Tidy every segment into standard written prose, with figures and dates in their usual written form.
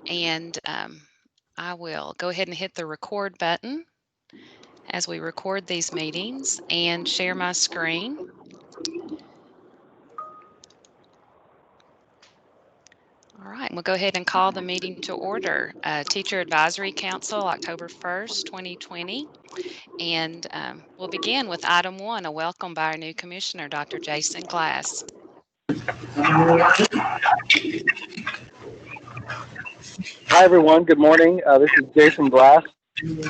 And I will go ahead and hit the record button as we record these meetings and share my screen. All right, we'll go ahead and call the meeting to order. Teacher Advisory Council, October 1st, 2020. And we'll begin with item 1, a welcome by our new commissioner, Dr. Jason Glass. Hi, everyone. Good morning. This is Jason Glass.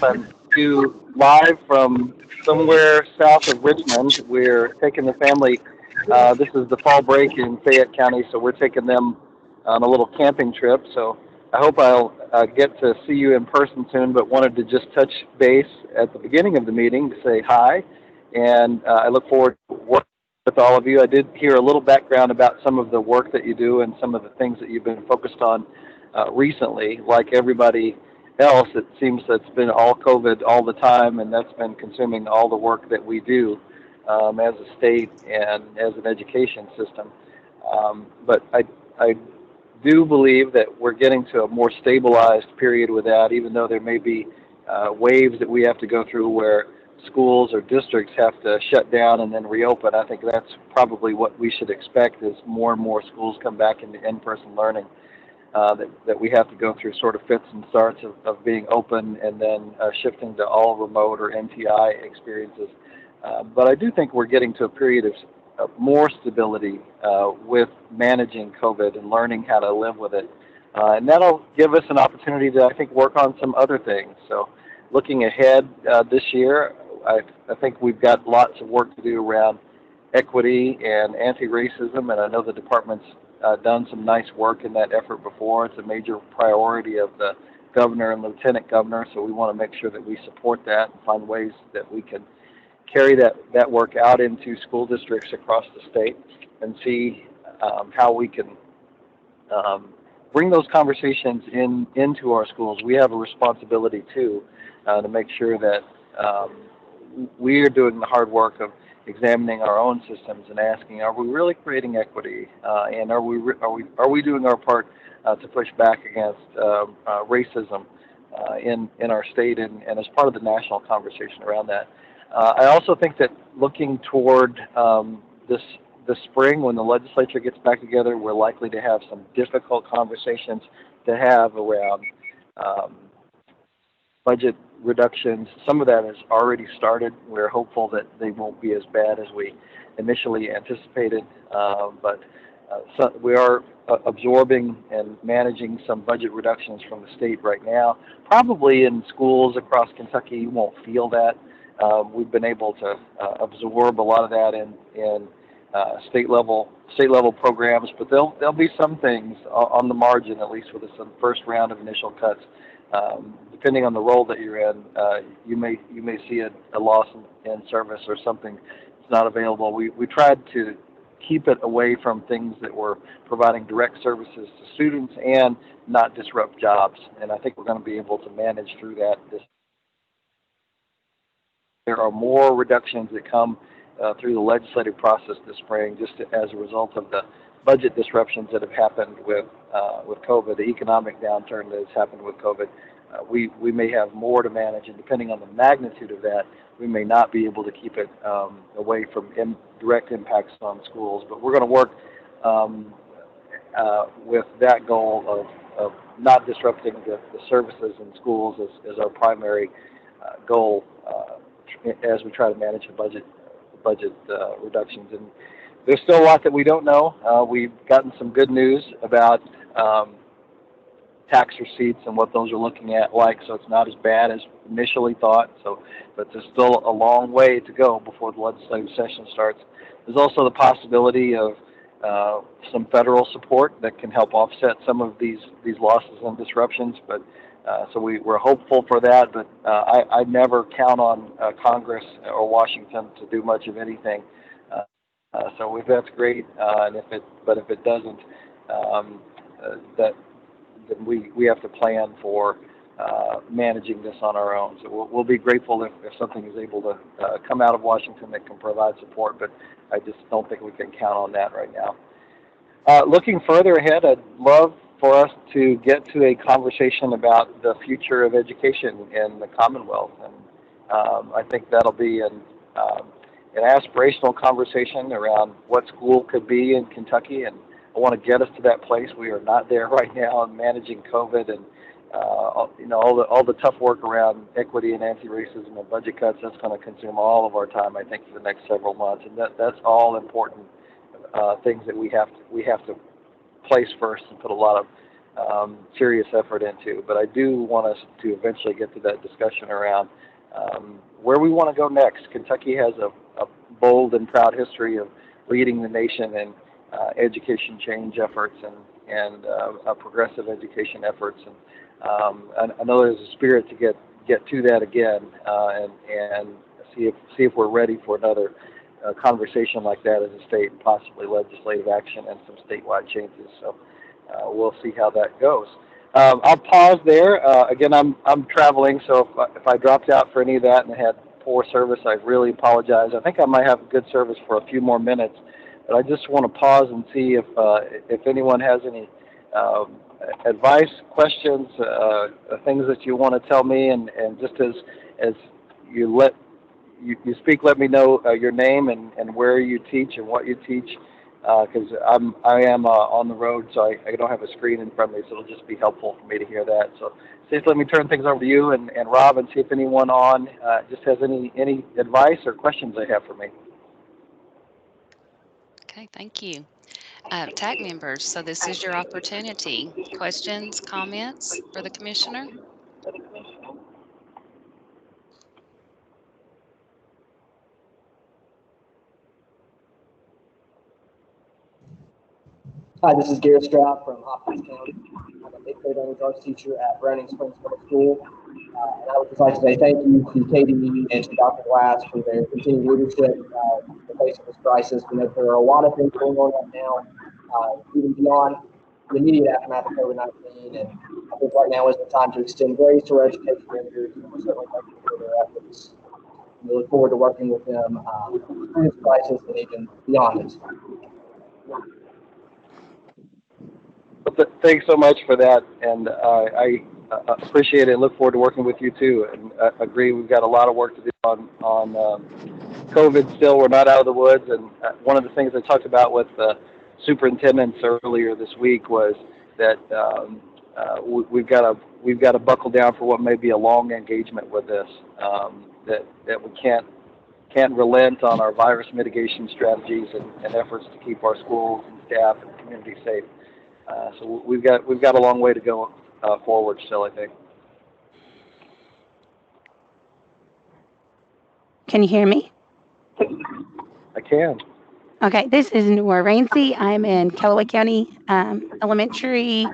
I'm you live from somewhere south of Richmond. We're taking the family. This is the fall break in Fayette County, so we're taking them on a little camping trip. So I hope I'll get to see you in person soon, but wanted to just touch base at the beginning of the meeting to say hi. And I look forward to working with all of you. I did hear a little background about some of the work that you do and some of the things that you've been focused on recently. Like everybody else, it seems that's been all COVID all the time, and that's been consuming all the work that we do as a state and as an education system. But I do believe that we're getting to a more stabilized period with that, even though there may be waves that we have to go through where schools or districts have to shut down and then reopen. I think that's probably what we should expect as more and more schools come back into in-person learning. That we have to go through sort of fits and starts of being open and then shifting to all remote or NTI experiences. But I do think we're getting to a period of more stability with managing COVID and learning how to live with it. And that'll give us an opportunity to, I think, work on some other things. So looking ahead this year, I think we've got lots of work to do around equity and anti-racism, and I know the department's done some nice work in that effort before. It's a major priority of the governor and lieutenant governor, so we want to make sure that we support that and find ways that we can carry that work out into school districts across the state and see how we can bring those conversations into our schools. We have a responsibility too to make sure that we are doing the hard work of examining our own systems and asking, are we really creating equity, and are we doing our part to push back against racism in our state and as part of the national conversation around that. I also think that looking toward this spring, when the legislature gets back together, we're likely to have some difficult conversations to have around um, budget reductions. Some of that has already started. We're hopeful that they won't be as bad as we initially anticipated, but we are absorbing and managing some budget reductions from the state right now. Probably in schools across Kentucky, you won't feel that. We've been able to absorb a lot of that in state level programs, but there'll be some things on the margin, at least with some first round of initial cuts. Depending on the role that you're in, you may see a loss in service or something that's not available. We tried to keep it away from things that were providing direct services to students and not disrupt jobs. And I think we're going to be able to manage through that. There are more reductions that come through the legislative process this spring, just as a result of the budget disruptions that have happened with COVID, the economic downturn that has happened with COVID. We may have more to manage, and depending on the magnitude of that, we may not be able to keep it away from direct impacts on schools. But we're going to work with that goal of not disrupting the services in schools as our primary goal as we try to manage the budget reductions. And there's still a lot that we don't know. We've gotten some good news about tax receipts and what those are looking at like, so it's not as bad as initially thought. So, but there's still a long way to go before the legislative session starts. There's also the possibility of some federal support that can help offset some of these losses and disruptions. But so we're hopeful for that. But I never count on Congress or Washington to do much of anything. So if that's great, and if it doesn't, then we have to plan for managing this on our own. So we'll be grateful if something is able to come out of Washington that can provide support, but I just don't think we can count on that right now. Looking further ahead, I'd love for us to get to a conversation about the future of education in the Commonwealth. And I think that'll be an aspirational conversation around what school could be in Kentucky. And I want to get us to that place. We are not there right now in managing COVID and all the tough work around equity and anti-racism and budget cuts. That's going to consume all of our time, I think, for the next several months. And that's all important things that we have to place first and put a lot of serious effort into. But I do want us to eventually get to that discussion around where we want to go next. Kentucky has a bold and proud history of leading the nation in education change efforts and progressive education efforts. And I know there's a spirit to get to that again and see if we're ready for another conversation like that as a state, and possibly legislative action and some statewide changes. So we'll see how that goes. I'll pause there. Again, I'm traveling, so if I dropped out for any of that and had poor service, I really apologize. I think I might have good service for a few more minutes, but I just want to pause and see if anyone has any advice, questions, things that you want to tell me, and just as you speak, let me know your name and where you teach and what you teach, because I am on the road, so I don't have a screen in front of me, so it'll just be helpful for me to hear that. So just let me turn things over to you and Rob, and see if anyone on just has any advice or questions they have for me. Okay, thank you. TAC members, so this is your opportunity. Questions, comments for the commissioner? Hi, this is Garrett Stroud from Hopkins County. I'm an 8th grade language arts teacher at Browning Springs Middle School. And I would just like to say thank you to Katie and to Dr. Glass for their continued leadership in the face of this crisis. We know there are a lot of things going on right now, even beyond the immediate aftermath of COVID-19. And I think right now is the time to extend grace to our education managers, and we're certainly thankful for their efforts. We look forward to working with them through this crisis and even beyond it. Thanks so much for that, and I appreciate it and look forward to working with you too. And agree, we've got a lot of work to do on COVID still. We're not out of the woods, and one of the things I talked about with the superintendents earlier this week was that we've got to buckle down for what may be a long engagement with this. That we can't relent on our virus mitigation strategies and efforts to keep our schools and staff and community safe. So we've got a long way to go forward still, I think. Can you hear me? I can. Okay, this is Nora Rainsey. I'm in Callaway County Elementary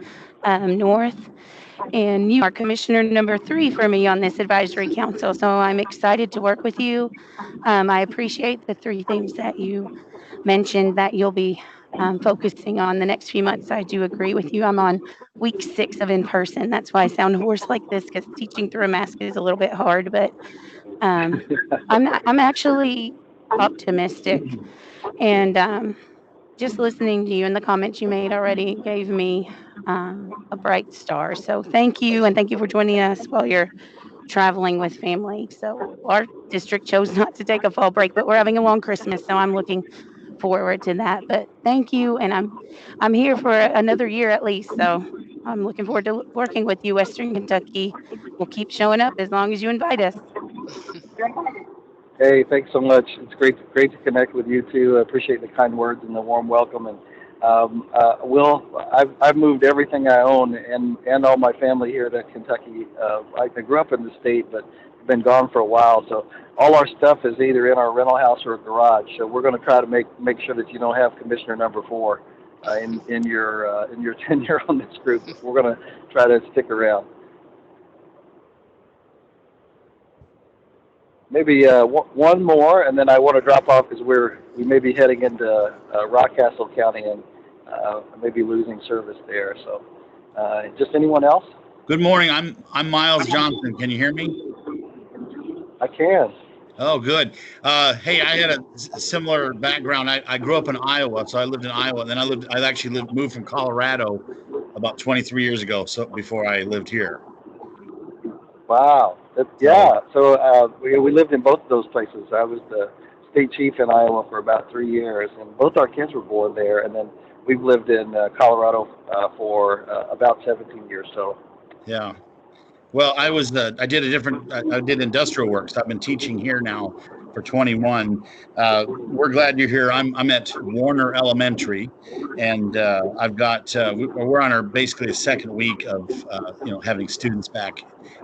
North, and you are Commissioner number 3 for me on this advisory council. So I'm excited to work with you. I appreciate the 3 things that you mentioned that you'll be focusing on the next few months. I do agree with you. I'm on week 6 of in-person. That's why I sound hoarse like this, because teaching through a mask is a little bit hard, but I'm actually optimistic. And just listening to you and the comments you made already gave me a bright star. So thank you, and thank you for joining us while you're traveling with family. So our district chose not to take a fall break, but we're having a long Christmas, so I'm looking forward to that. But thank you, and I'm here for another year at least. So I'm looking forward to working with you, Western Kentucky. We'll keep showing up as long as you invite us. Hey, thanks so much. It's great to connect with you too. I appreciate the kind words and the warm welcome. And I've moved everything I own and all my family here to Kentucky. I grew up in the state, but been gone for a while. So all our stuff is either in our rental house or a garage. So we're going to try to make sure that you don't have Commissioner number 4 in your tenure on this group. We're going to try to stick around. Maybe one more, and then I want to drop off because we may be heading into Rockcastle County and maybe losing service there. So, just anyone else? Good morning. I'm Miles Johnson. Can you hear me? I can. Oh, good. Hey, I had a similar background. I grew up in Iowa, so I lived in Iowa, and then moved from Colorado about 23 years ago, so before I lived here. Wow. Yeah. So we lived in both of those places. I was the state chief in Iowa for about 3 years, and both our kids were born there. And then we've lived in Colorado for about 17 years. So. Yeah. Well, I did industrial work. So I've been teaching here now for 21. We're glad you're here. I'm at Warner Elementary, and I've got we're on our basically a second week of having students back,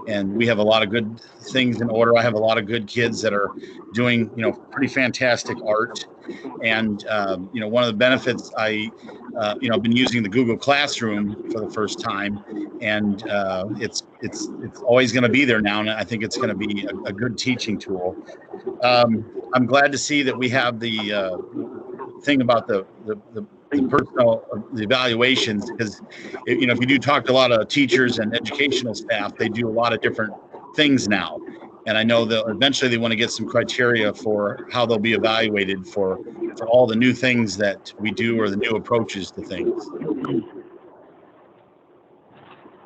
and we have a lot of good things in order. I have a lot of good kids that are doing pretty fantastic art, and one of the benefits I've been using the Google Classroom for the first time, and it's always going to be there now, and I think it's going to be a good teaching tool. I'm glad to see that we have the thing about the personal the evaluations, because if you do talk to a lot of teachers and educational staff, they do a lot of different things now, and I know that eventually they want to get some criteria for how they'll be evaluated for all the new things that we do or the new approaches to things.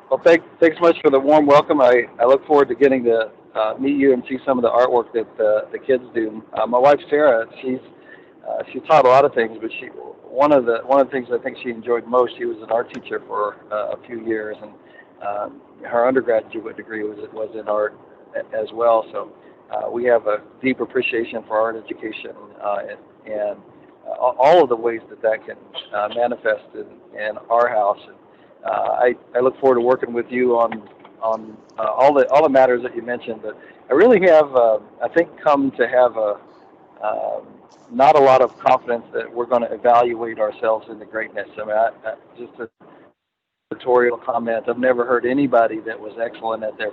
Well, thanks so much for the warm welcome. I look forward to getting to meet you and see some of the artwork that the kids do. My wife Sarah, she taught a lot of things, but one of the things I think she enjoyed most. She was an art teacher for a few years, and her undergraduate degree was in art as well. So we have a deep appreciation for art education and all of the ways that can manifest in our house. And, I look forward to working with you on all the matters that you mentioned. But I really have I think come to have not a lot of confidence that we're going to evaluate ourselves into greatness. I mean, just a editorial comment. I've never heard anybody that was excellent at their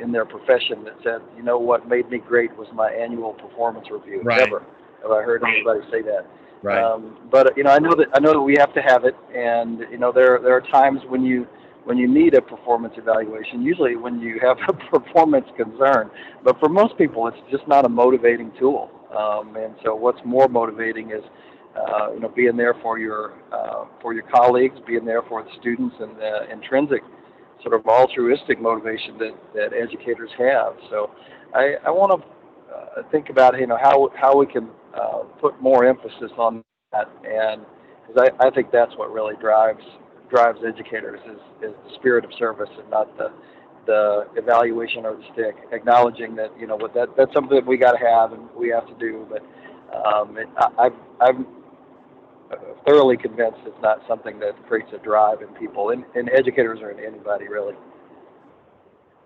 in their profession that said, you know, what made me great was my annual performance review. Right. Never have I heard anybody say that. Right. But I know that we have to have it, and there are times when you need a performance evaluation. Usually when you have a performance concern, but for most people, it's just not a motivating tool. And so, what's more motivating is being there for your colleagues, being there for the students, and the intrinsic sort of altruistic motivation that educators have. So, I want to think about how we can put more emphasis on that, and because I think that's what really drives educators is the spirit of service and not the evaluation or the stick. Acknowledging that that's something that we got to have and we have to do, but I'm thoroughly convinced it's not something that creates a drive in people, in educators or in anybody really.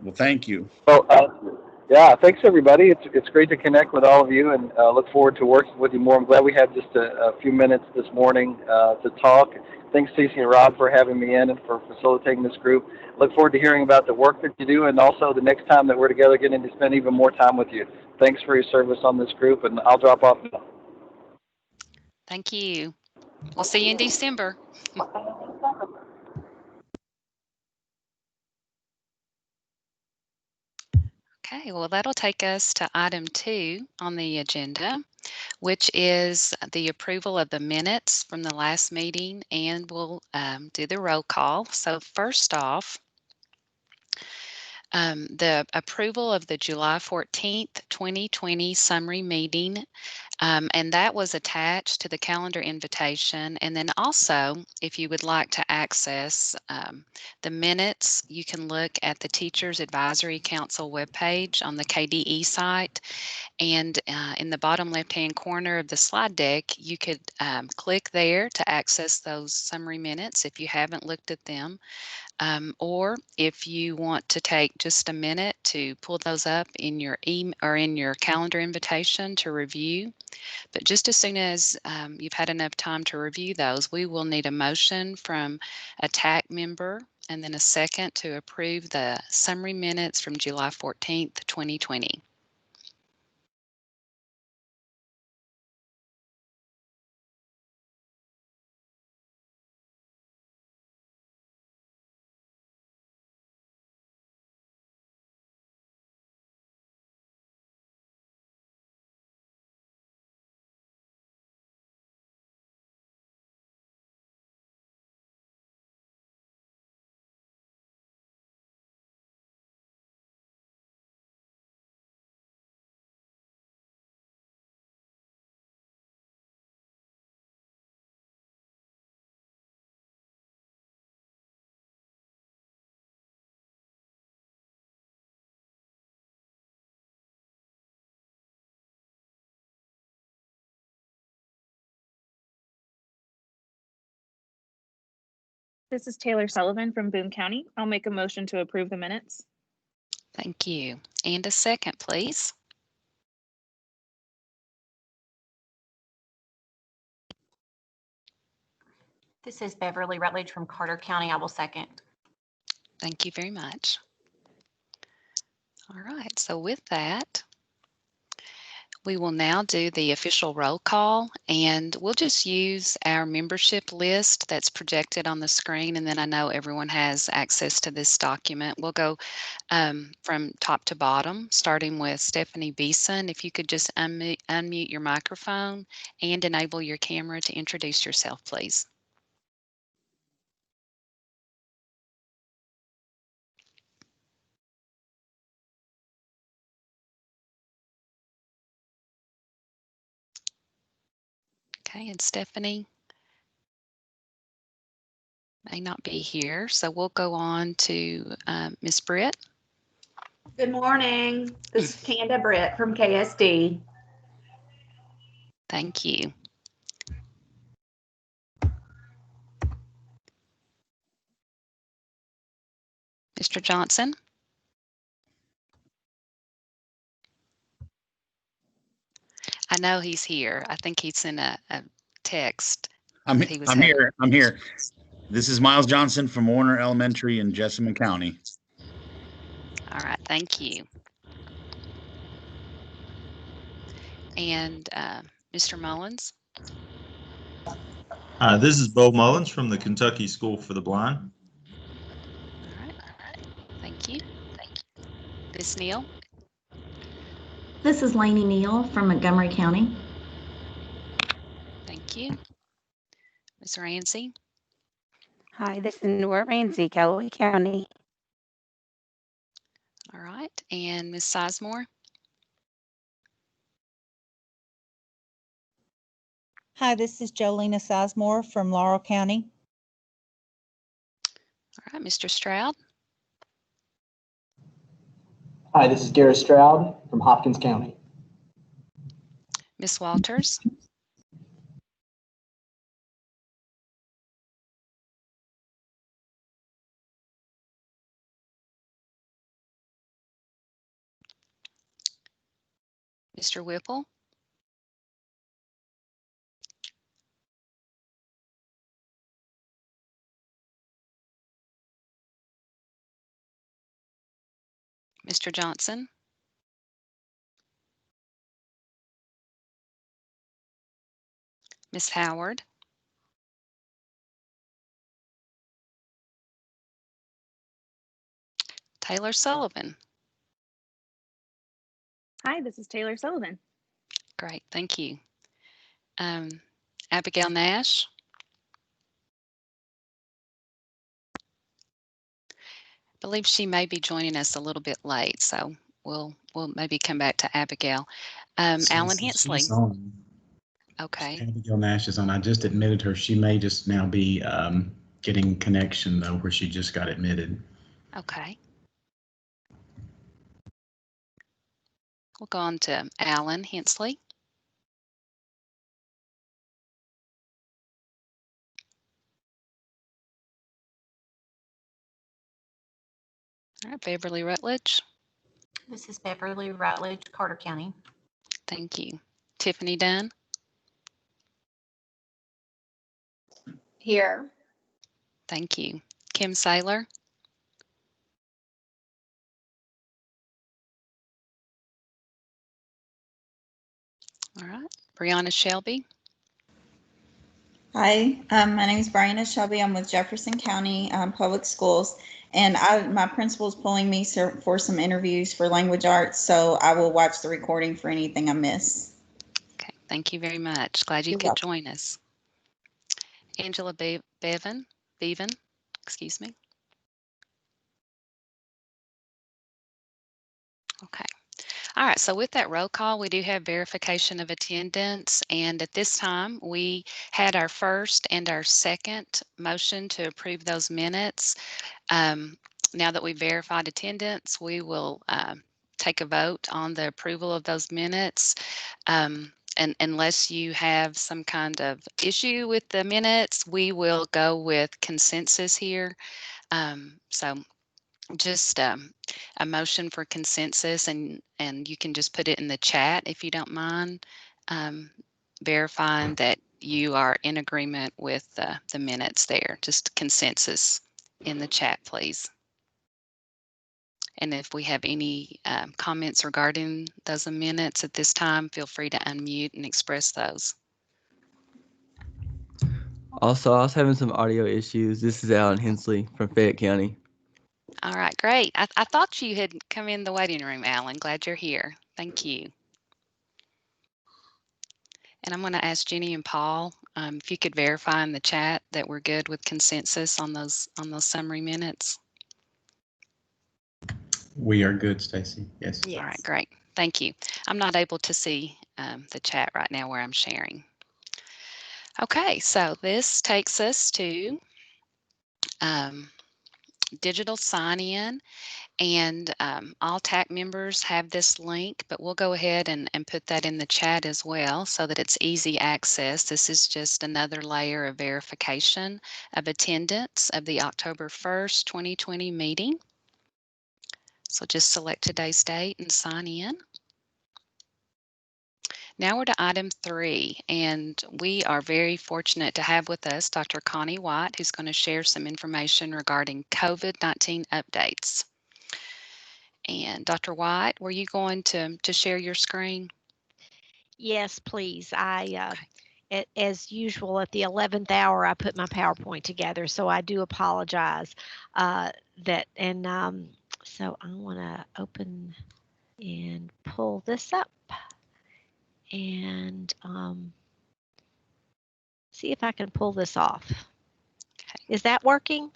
Well, thank you. Well, yeah, thanks everybody. It's great to connect with all of you, and look forward to working with you more. I'm glad we had just a few minutes this morning to talk. Thanks, Stacey and Rob, for having me in and for facilitating this group. Look forward to hearing about the work that you do, and also the next time that we're together, getting to spend even more time with you. Thanks for your service on this group, and I'll drop off now. Thank you. We'll see you in December. Okay, well, that'll take us to item 2 on the agenda, which is the approval of the minutes from the last meeting, and we'll do the roll call. So first off, the approval of the July 14th, 2020 summary meeting, and that was attached to the calendar invitation. And then also, if you would like to access the minutes, you can look at the Teachers Advisory Council webpage on the KDE site. And in the bottom left-hand corner of the slide deck, you could click there to access those summary minutes if you haven't looked at them. Or if you want to take just a minute to pull those up in your email or in your calendar invitation to review. But just as soon as you've had enough time to review those, we will need a motion from a TAC member and then a second to approve the summary minutes from July 14th, 2020. This is Taylor Sullivan from Boone County. I'll make a motion to approve the minutes. Thank you. And a second, please. This is Beverly Rutledge from Carter County. I will second. Thank you very much. All right, so with that, we will now do the official roll call, and we'll just use our membership list that's projected on the screen, and then I know everyone has access to this document. We'll go from top to bottom, starting with Stephanie Beeson. If you could just unmute your microphone and enable your camera to introduce yourself, please. Okay, and Stephanie may not be here, so we'll go on to Ms. Britt. Good morning. This is Kanda Britt from KSD. Thank you. Mr. Johnson. I know he's here. I think he sent a text. I'm here. I'm here. This is Miles Johnson from Warner Elementary in Jessamine County. All right, thank you. And Mr. Mullins. This is Bo Mullins from the Kentucky School for the Blind. All right, thank you. Ms. Neal. This is Lainey Neal from Montgomery County. Thank you. Ms. Ramsey. Hi, this is Nora Ramsey, Callaway County. All right, and Ms. Sizemore. Hi, this is Jolena Sizemore from Laurel County. All right, Mr. Stroud. Hi, this is Garrett Stroud from Hopkins County. Ms. Walters. Mr. Whipple. Mr. Johnson. Ms. Howard. Taylor Sullivan. Hi, this is Taylor Sullivan. Great, thank you. Abigail Nash. I believe she may be joining us a little bit late, so we'll maybe come back to Abigail. Alan Hensley. Okay. Abigail Nash is on. I just admitted her. She may just now be getting connection though, where she just got admitted. Okay. We'll go on to Alan Hensley. All right, Beverly Rutledge. This is Beverly Rutledge, Carter County. Thank you. Tiffany Dunn. Here. Thank you. Kim Saylor. All right. Brianna Shelby. Hi, my name is Brianna Shelby. I'm with Jefferson County Public Schools, and my principal is pulling me for some interviews for language arts, so I will watch the recording for anything I miss. Okay, thank you very much. Glad you could join us. Angela Bevan, excuse me. Okay. All right, so with that roll call, we do have verification of attendance, and at this time, we had our first and our second motion to approve those minutes. Now that we've verified attendance, we will take a vote on the approval of those minutes. and unless you have some kind of issue with the minutes, we will go with consensus here. So just a motion for consensus, and you can just put it in the chat if you don't mind, verifying that you are in agreement with the minutes there. Just consensus in the chat, please. And if we have any comments regarding those minutes at this time, feel free to unmute and express those. Also, I was having some audio issues. This is Alan Hensley from Fayette County. All right, great. I thought you had come in the waiting room, Alan. Glad you're here. Thank you. And I'm going to ask Jenny and Paul if you could verify in the chat that we're good with consensus on those summary minutes. We are good, Stacy. Yes. All right, great. Thank you. I'm not able to see the chat right now where I'm sharing. Okay, so this takes us to digital sign-in, and all TAC members have this link, but we'll go ahead and put that in the chat as well so that it's easy access. This is just another layer of verification of attendance of the October 1st, 2020 meeting. So just select today's date and sign in. Now we're to item 3, and we are very fortunate to have with us Dr. Connie White, who's going to share some information regarding COVID-19 updates. And Dr. White, were you going to share your screen? Yes, please. As usual, at the 11th hour, I put my PowerPoint together, so I do apologize. So I want to open and pull this up and see if I can pull this off. Okay. Is that working?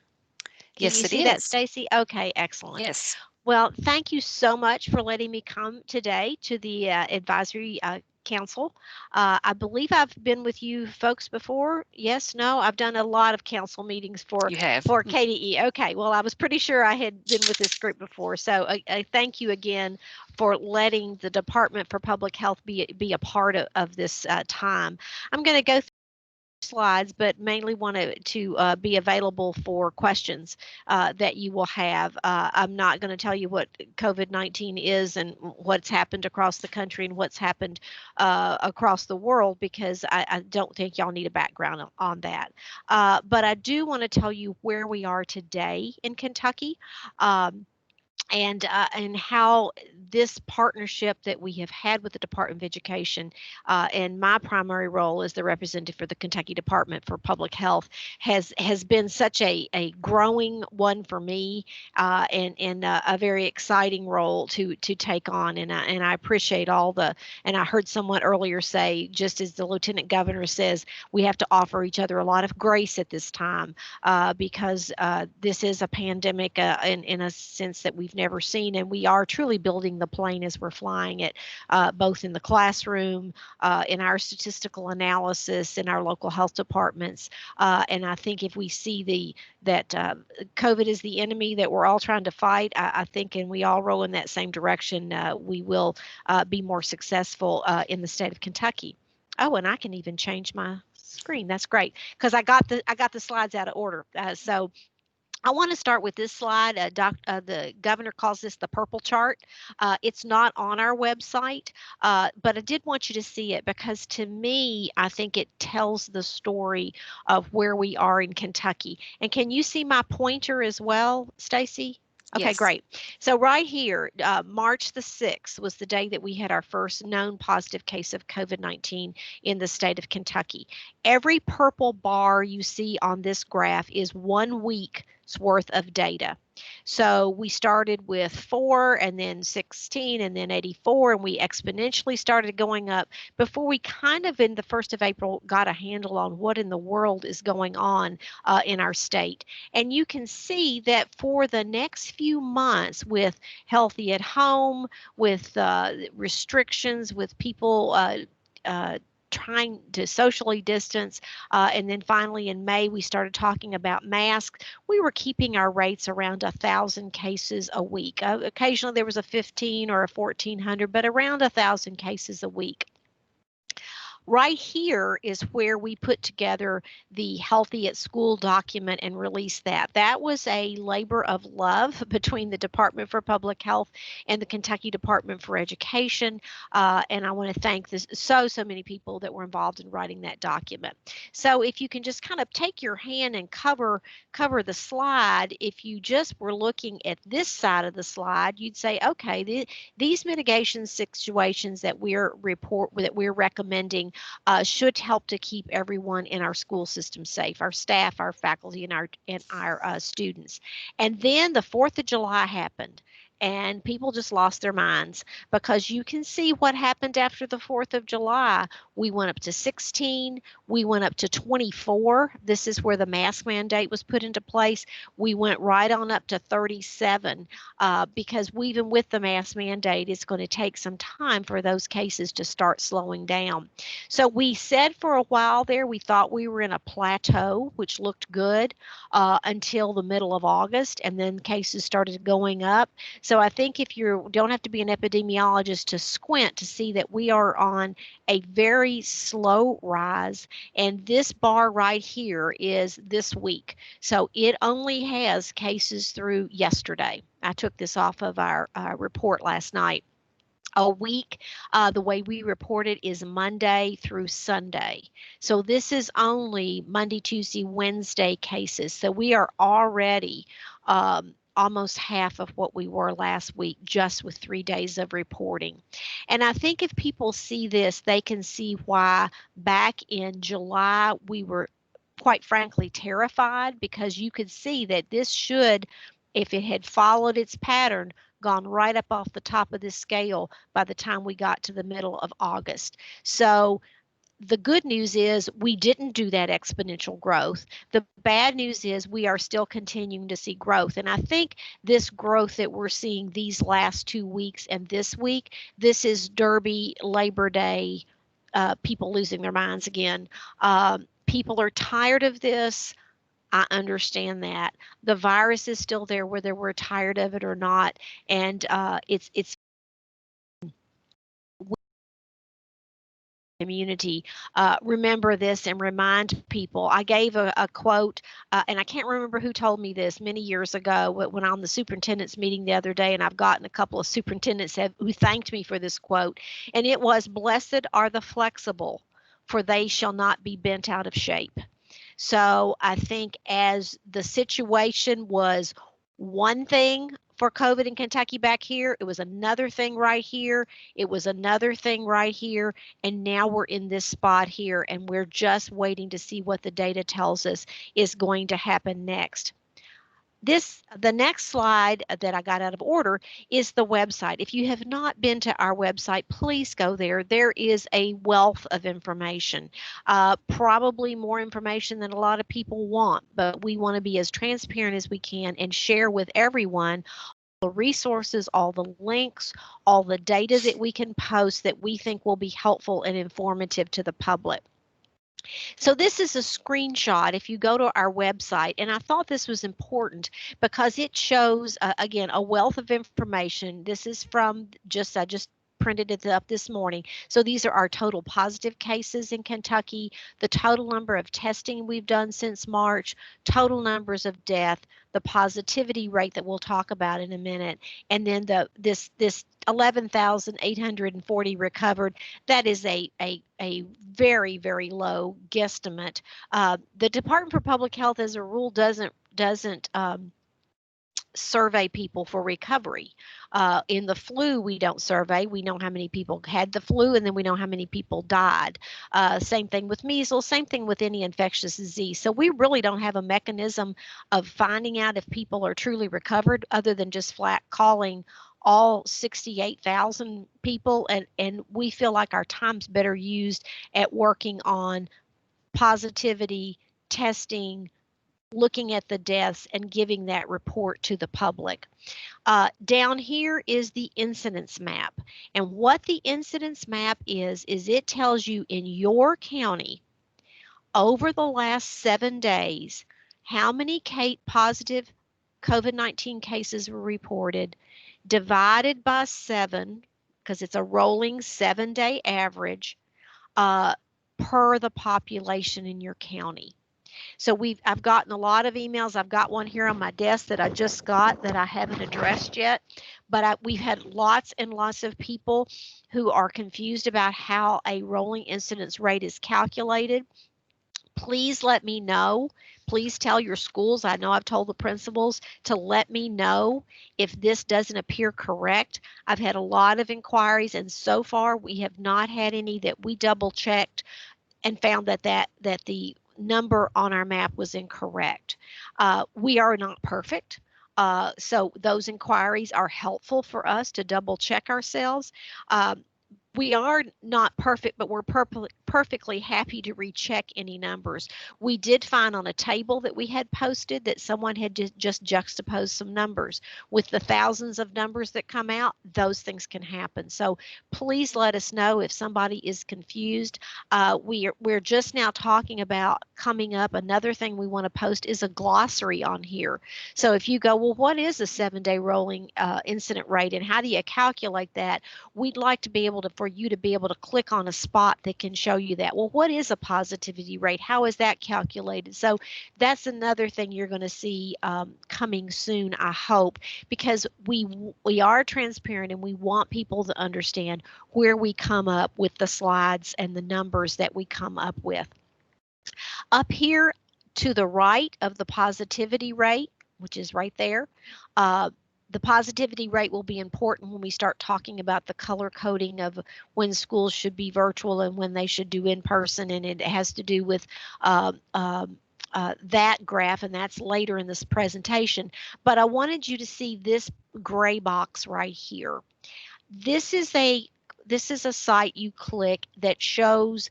Yes, it is. Can you see that, Stacy? Okay, excellent. Yes. Well, thank you so much for letting me come today to the advisory council. I believe I've been with you folks before. Yes, no, I've done a lot of council meetings for KDE. Okay, well, I was pretty sure I had been with this group before. So I thank you again for letting the Department for Public Health be a part of this time. I'm going to go through slides, but mainly wanted to be available for questions that you will have. I'm not going to tell you what COVID-19 is and what's happened across the country and what's happened across the world, because I don't think y'all need a background on that. But I do want to tell you where we are today in Kentucky. And how this partnership that we have had with the Department of Education, and my primary role as the representative for the Kentucky Department for Public Health, has been such a growing one for me, and a very exciting role to take on. And I appreciate all the, and I heard someone earlier say, just as the Lieutenant Governor says, we have to offer each other a lot of grace at this time, because this is a pandemic in a sense that we've never seen, and we are truly building the plane as we're flying it, both in the classroom, in our statistical analysis, in our local health departments, and I think if we see that COVID is the enemy that we're all trying to fight, I think, and we all roll in that same direction, we will be more successful in the state of Kentucky. Oh, and I can even change my screen. That's great, because I got the slides out of order. So I want to start with this slide. The governor calls this the purple chart. It's not on our website, but I did want you to see it because, to me, I think it tells the story of where we are in Kentucky. And can you see my pointer as well, Stacy? Okay, yes. Great. So right here, March the 6th was the day that we had our first known positive case of COVID-19 in the state of Kentucky. Every purple bar you see on this graph is 1 week's worth of data. So we started with 4 and then 16 and then 84, and we exponentially started going up before we kind of in the 1st of April got a handle on what in the world is going on in our state. And you can see that for the next few months, with healthy at home, with restrictions, with people trying to socially distance, and then finally in May we started talking about masks. We were keeping our rates around 1,000 cases a week. Occasionally there was a 1,500 or a 1,400, but around 1,000 cases a week. right here is where we put together the Healthy at School document and released that. That was a labor of love between the Department for Public Health and the Kentucky Department for Education. And I want to thank so many people that were involved in writing that document. So if you can just kind of take your hand and cover the slide, if you just were looking at this side of the slide, you'd say, okay, these mitigation situations that we're recommending should help to keep everyone in our school system safe, our staff, our faculty, and our students. And then the 4th of July happened. And people just lost their minds, because you can see what happened after the 4th of July. We went up to 16. We went up to 24. This is where the mask mandate was put into place. We went right on up to 37 because even with the mask mandate, it's going to take some time for those cases to start slowing down. So we said for a while there, we thought we were in a plateau, which looked good until the middle of August, and then cases started going up. So I think if you don't have to be an epidemiologist to squint to see that we are on a very slow rise, and this bar right here is this week. So it only has cases through yesterday. I took this off of our report last night. A week, the way we report it is Monday through Sunday. So this is only Monday, Tuesday, Wednesday cases. So we are already almost half of what we were last week, just with 3 days of reporting. And I think if people see this, they can see why back in July we were, quite frankly, terrified, because you could see that this should, if it had followed its pattern, gone right up off the top of this scale by the time we got to the middle of August. So the good news is we didn't do that exponential growth. The bad news is we are still continuing to see growth. And I think this growth that we're seeing these last 2 weeks and this week, this is Derby, Labor Day, people losing their minds again. People are tired of this. I understand that. The virus is still there, whether we're tired of it or not. And it's community. Remember this and remind people. I gave a quote, and I can't remember who told me this many years ago when on the superintendent's meeting the other day, and I've gotten a couple of superintendents who thanked me for this quote, and it was, "Blessed are the flexible, for they shall not be bent out of shape." So I think as the situation was one thing for COVID in Kentucky back here, it was another thing right here, it was another thing right here, and now we're in this spot here, and we're just waiting to see what the data tells us is going to happen next. The next slide that I got out of order is the website. If you have not been to our website, please go there. There is a wealth of information, probably more information than a lot of people want, but we want to be as transparent as we can and share with everyone the resources, all the links, all the data that we can post that we think will be helpful and informative to the public. So this is a screenshot if you go to our website, and I thought this was important because it shows, again, a wealth of information. This is from I just printed it up this morning. So these are our total positive cases in Kentucky, the total number of testing we've done since March, total numbers of death, the positivity rate that we'll talk about in a minute, and then this 11,840 recovered. That is a very, very low guesstimate. The Department for Public Health, as a rule, doesn't survey people for recovery. In the flu, we don't survey. We know how many people had the flu, and then we know how many people died. Same thing with measles, same thing with any infectious disease. So we really don't have a mechanism of finding out if people are truly recovered other than just flat calling all 68,000 people, and we feel like our time's better used at working on positivity, testing, looking at the deaths, and giving that report to the public. Down here is the incidence map. And what the incidence map is it tells you in your county over the last 7 days how many positive COVID-19 cases were reported, divided by 7, because it's a rolling 7-day average, per the population in your county. So I've gotten a lot of emails. I've got one here on my desk that I just got that I haven't addressed yet, but we've had lots and lots of people who are confused about how a rolling incidence rate is calculated. Please let me know. Please tell your schools. I know I've told the principals to let me know if this doesn't appear correct. I've had a lot of inquiries, and so far we have not had any that we double checked and found that the number on our map was incorrect. We are not perfect. So those inquiries are helpful for us to double check ourselves. We are not perfect, but we're perfectly happy to recheck any numbers. We did find on a table that we had posted that someone had just juxtaposed some numbers. With the thousands of numbers that come out, those things can happen. So please let us know if somebody is confused. We're just now talking about coming up. Another thing we want to post is a glossary on here. So if you go, well, what is a 7-day rolling incident rate and how do you calculate that? We'd like to be able to, for you to be able to click on a spot that can show you that. Well, what is a positivity rate? How is that calculated? So that's another thing you're going to see coming soon, I hope, because we are transparent and we want people to understand where we come up with the slides and the numbers that we come up with. Up here to the right of the positivity rate, which is right there, the positivity rate will be important when we start talking about the color coding of when schools should be virtual and when they should do in person, and it has to do with that graph, and that's later in this presentation. But I wanted you to see this gray box right here. This is a site you click that shows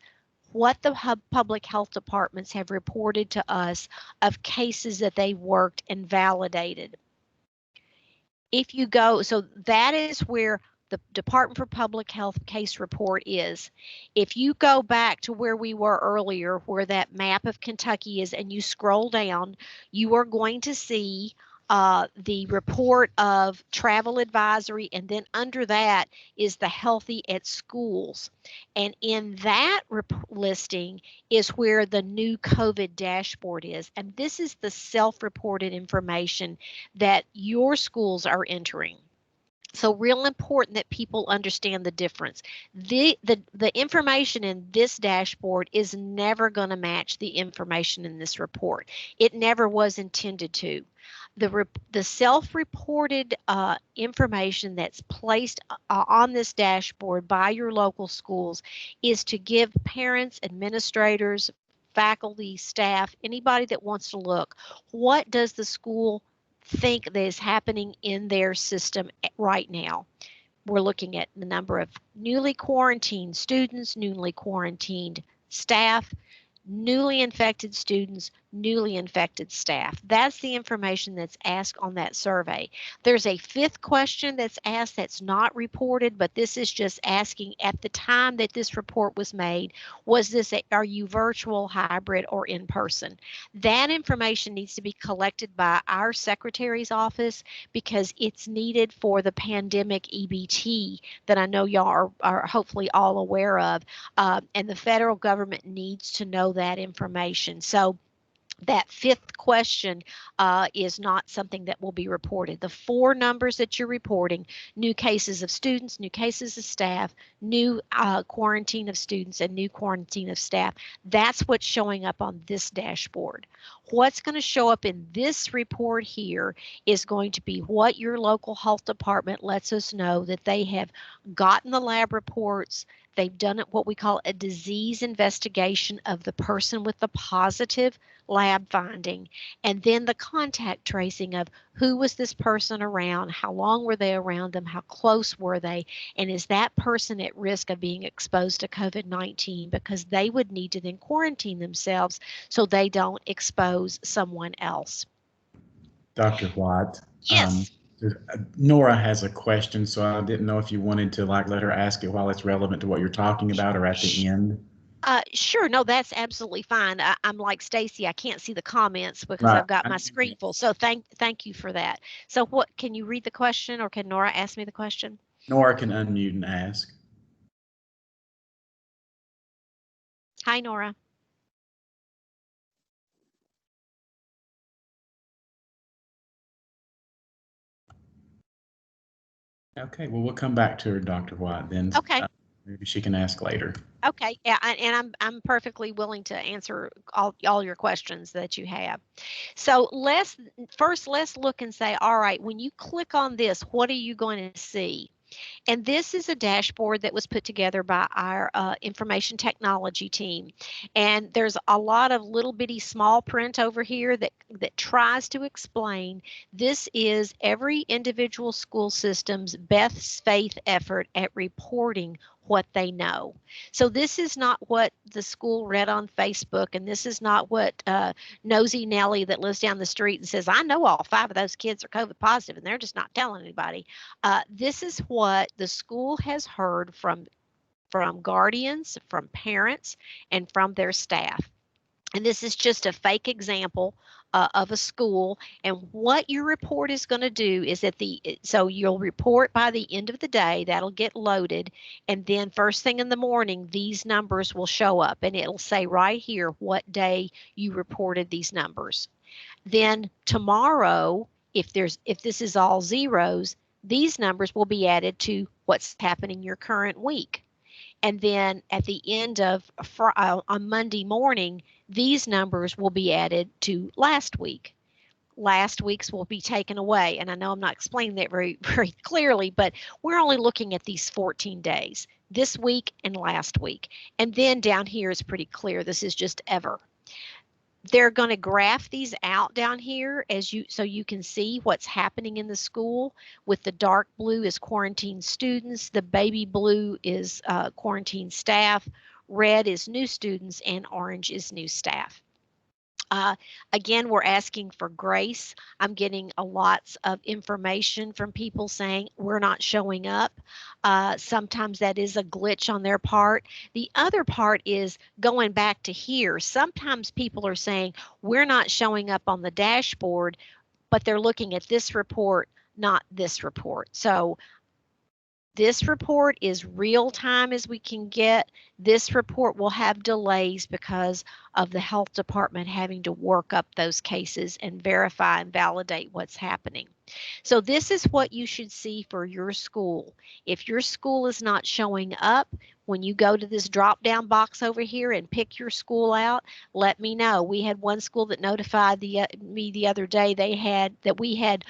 what the public health departments have reported to us of cases that they worked and validated. If you go, so that is where the Department for Public Health case report is. If you go back to where we were earlier, where that map of Kentucky is, and you scroll down, you are going to see the report of travel advisory, and then under that is the healthy at schools. And in that listing is where the new COVID dashboard is. And this is the self-reported information that your schools are entering. So real important that people understand the difference. The information in this dashboard is never going to match the information in this report. It never was intended to. The self-reported information that's placed on this dashboard by your local schools is to give parents, administrators, faculty, staff, anybody that wants to look, what does the school think that is happening in their system right now. We're looking at the number of newly quarantined students, newly quarantined staff, newly infected students, newly infected staff. That's the information that's asked on that survey. There's a fifth question that's asked that's not reported, but this is just asking at the time that this report was made, are you virtual, hybrid, or in person? That information needs to be collected by our secretary's office because it's needed for the pandemic EBT that I know y'all are hopefully all aware of, and the federal government needs to know that information. So that fifth question is not something that will be reported. The four numbers that you're reporting, new cases of students, new cases of staff, new quarantine of students, and new quarantine of staff, that's what's showing up on this dashboard. What's going to show up in this report here is going to be what your local health department lets us know that they have gotten the lab reports. They've done what we call a disease investigation of the person with the positive lab finding, and then the contact tracing of who was this person around, how long were they around them, how close were they, and is that person at risk of being exposed to COVID-19, because they would need to then quarantine themselves so they don't expose someone else. Dr. White. Yes. Nora has a question, so I didn't know if you wanted to let her ask it while it's relevant to what you're talking about or at the end. Sure. No, that's absolutely fine. I'm like Stacy. I can't see the comments because Right. I've got my screen full. So thank you for that. So what, can you read the question, or can Nora ask me the question? Nora can unmute and ask. Hi, Nora. Okay, well, we'll come back to her, Dr. White, then. Okay. Maybe she can ask later. Okay, yeah, and I'm perfectly willing to answer all your questions that you have. So let's look and say, all right, when you click on this, what are you going to see? And this is a dashboard that was put together by our information technology team. And there's a lot of little bitty small print over here that tries to explain this is every individual school system's best faith effort at reporting what they know. So this is not what the school read on Facebook, and this is not what nosy Nellie that lives down the street and says, I know all 5 of those kids are COVID positive and they're just not telling anybody. This is what the school has heard from guardians, from parents, and from their staff. And this is just a fake example of a school. And what your report is going to do is so you'll report by the end of the day, that'll get loaded. And then first thing in the morning, these numbers will show up and it'll say right here what day you reported these numbers. Then tomorrow, if this is all zeros, these numbers will be added to what's happening your current week. And then at the end of on Monday morning, these numbers will be added to last week. Last week's will be taken away. And I know I'm not explaining that very, very clearly, but we're only looking at these 14 days, this week and last week. And then down here is pretty clear. This is just ever. They're going to graph these out down here so you can see what's happening in the school. With the dark blue is quarantine students, the baby blue is quarantine staff, red is new students, and orange is new staff. Again, we're asking for grace. I'm getting lots of information from people saying we're not showing up. Sometimes that is a glitch on their part. The other part is going back to here. Sometimes people are saying we're not showing up on the dashboard, but they're looking at this report, not this report. So this report is real time as we can get. This report will have delays because of the health department having to work up those cases and verify and validate what's happening. So this is what you should see for your school. If your school is not showing up, when you go to this drop down box over here and pick your school out, let me know. We had one school that notified me the other day we had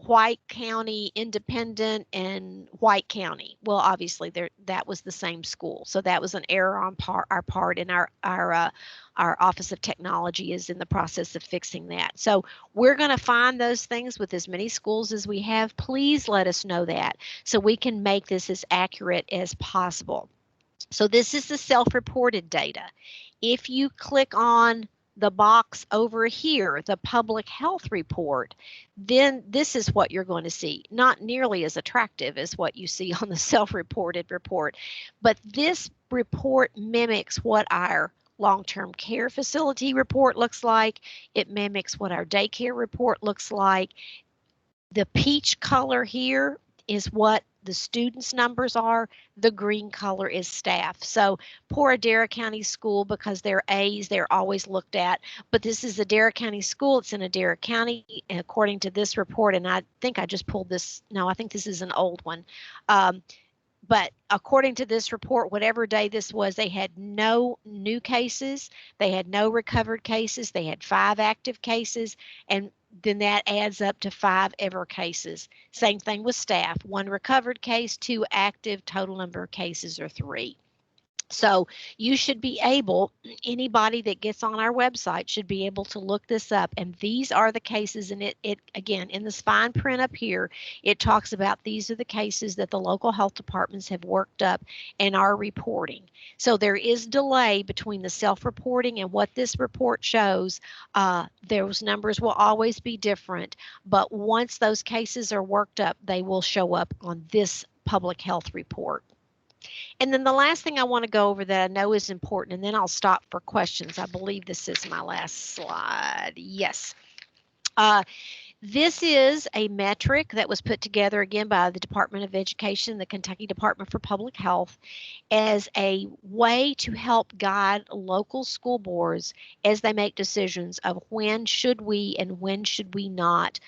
White County Independent and White County. Well, obviously that was the same school. So that was an error on our part, and our Office of Technology is in the process of fixing that. So we're going to find those things with as many schools as we have. Please let us know that so we can make this as accurate as possible. So this is the self-reported data. If you click on the box over here, the public health report, then this is what you're going to see. Not nearly as attractive as what you see on the self-reported report, but this report mimics what our long-term care facility report looks like. It mimics what our daycare report looks like. The peach color here is what the students' numbers are. The green color is staff. So poor Adair County School, because they're A's, they're always looked at. But this is Adair County School. It's in Adair County, and according to this report, and I think I just pulled this. No, I think this is an old one. But according to this report, whatever day this was, they had no new cases. They had no recovered cases. They had 5 active cases, and then that adds up to 5 ever cases. Same thing with staff. 1 recovered case, 2 active, total number of cases are 3. So you should be able, anybody that gets on our website should be able to look this up. And these are the cases, and it again, in this fine print up here, it talks about these are the cases that the local health departments have worked up and are reporting. So there is delay between the self-reporting and what this report shows. Those numbers will always be different, but once those cases are worked up, they will show up on this public health report. And then the last thing I want to go over that I know is important, and then I'll stop for questions. I believe this is my last slide. Yes. This is a metric that was put together again by the Department of Education, the Kentucky Department for Public Health, as a way to help guide local school boards as they make decisions of when should we and when should we not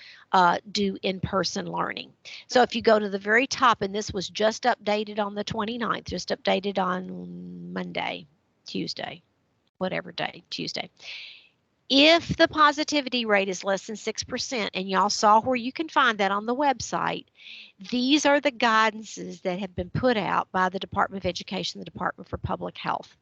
do in-person learning. So if you go to the very top, and this was just updated on the 29th, just updated on Monday, Tuesday, whatever day, Tuesday. If the positivity rate is less than 6%, and y'all saw where you can find that on the website, these are the guidances that have been put out by the Department of Education, the Department for Public Health.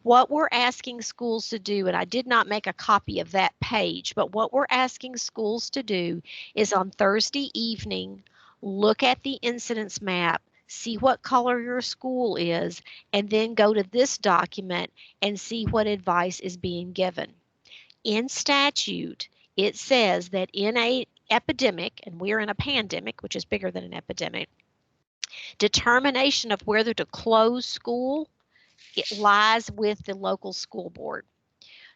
What we're asking schools to do, and I did not make a copy of that page, but what we're asking schools to do is on Thursday evening, look at the incidence map, see what color your school is, and then go to this document and see what advice is being given. In statute, it says that in a epidemic, and we're in a pandemic, which is bigger than an epidemic, determination of whether to close school, it lies with the local school board.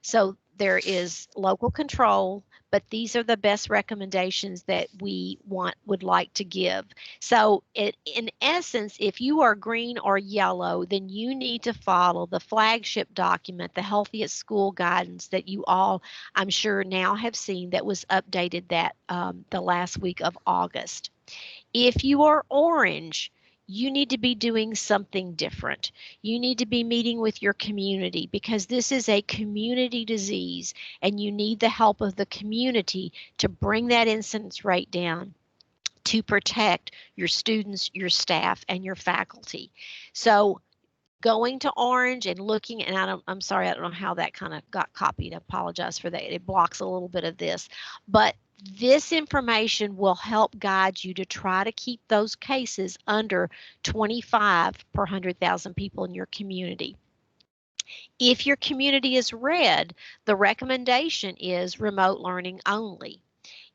So there is local control, but these are the best recommendations that we would like to give. So in essence, if you are green or yellow, then you need to follow the flagship document, the Healthiest School Guidance, that you all, I'm sure, now have seen, that was updated that the last week of August. If you are orange, you need to be doing something different. You need to be meeting with your community, because this is a community disease and you need the help of the community to bring that incidence rate down, to protect your students, your staff, and your faculty. So going to orange and looking, and I'm sorry, I don't know how that kind of got copied. I apologize for that. It blocks a little bit of this, but this information will help guide you to try to keep those cases under 25 per 100,000 people in your community. If your community is red, the recommendation is remote learning only.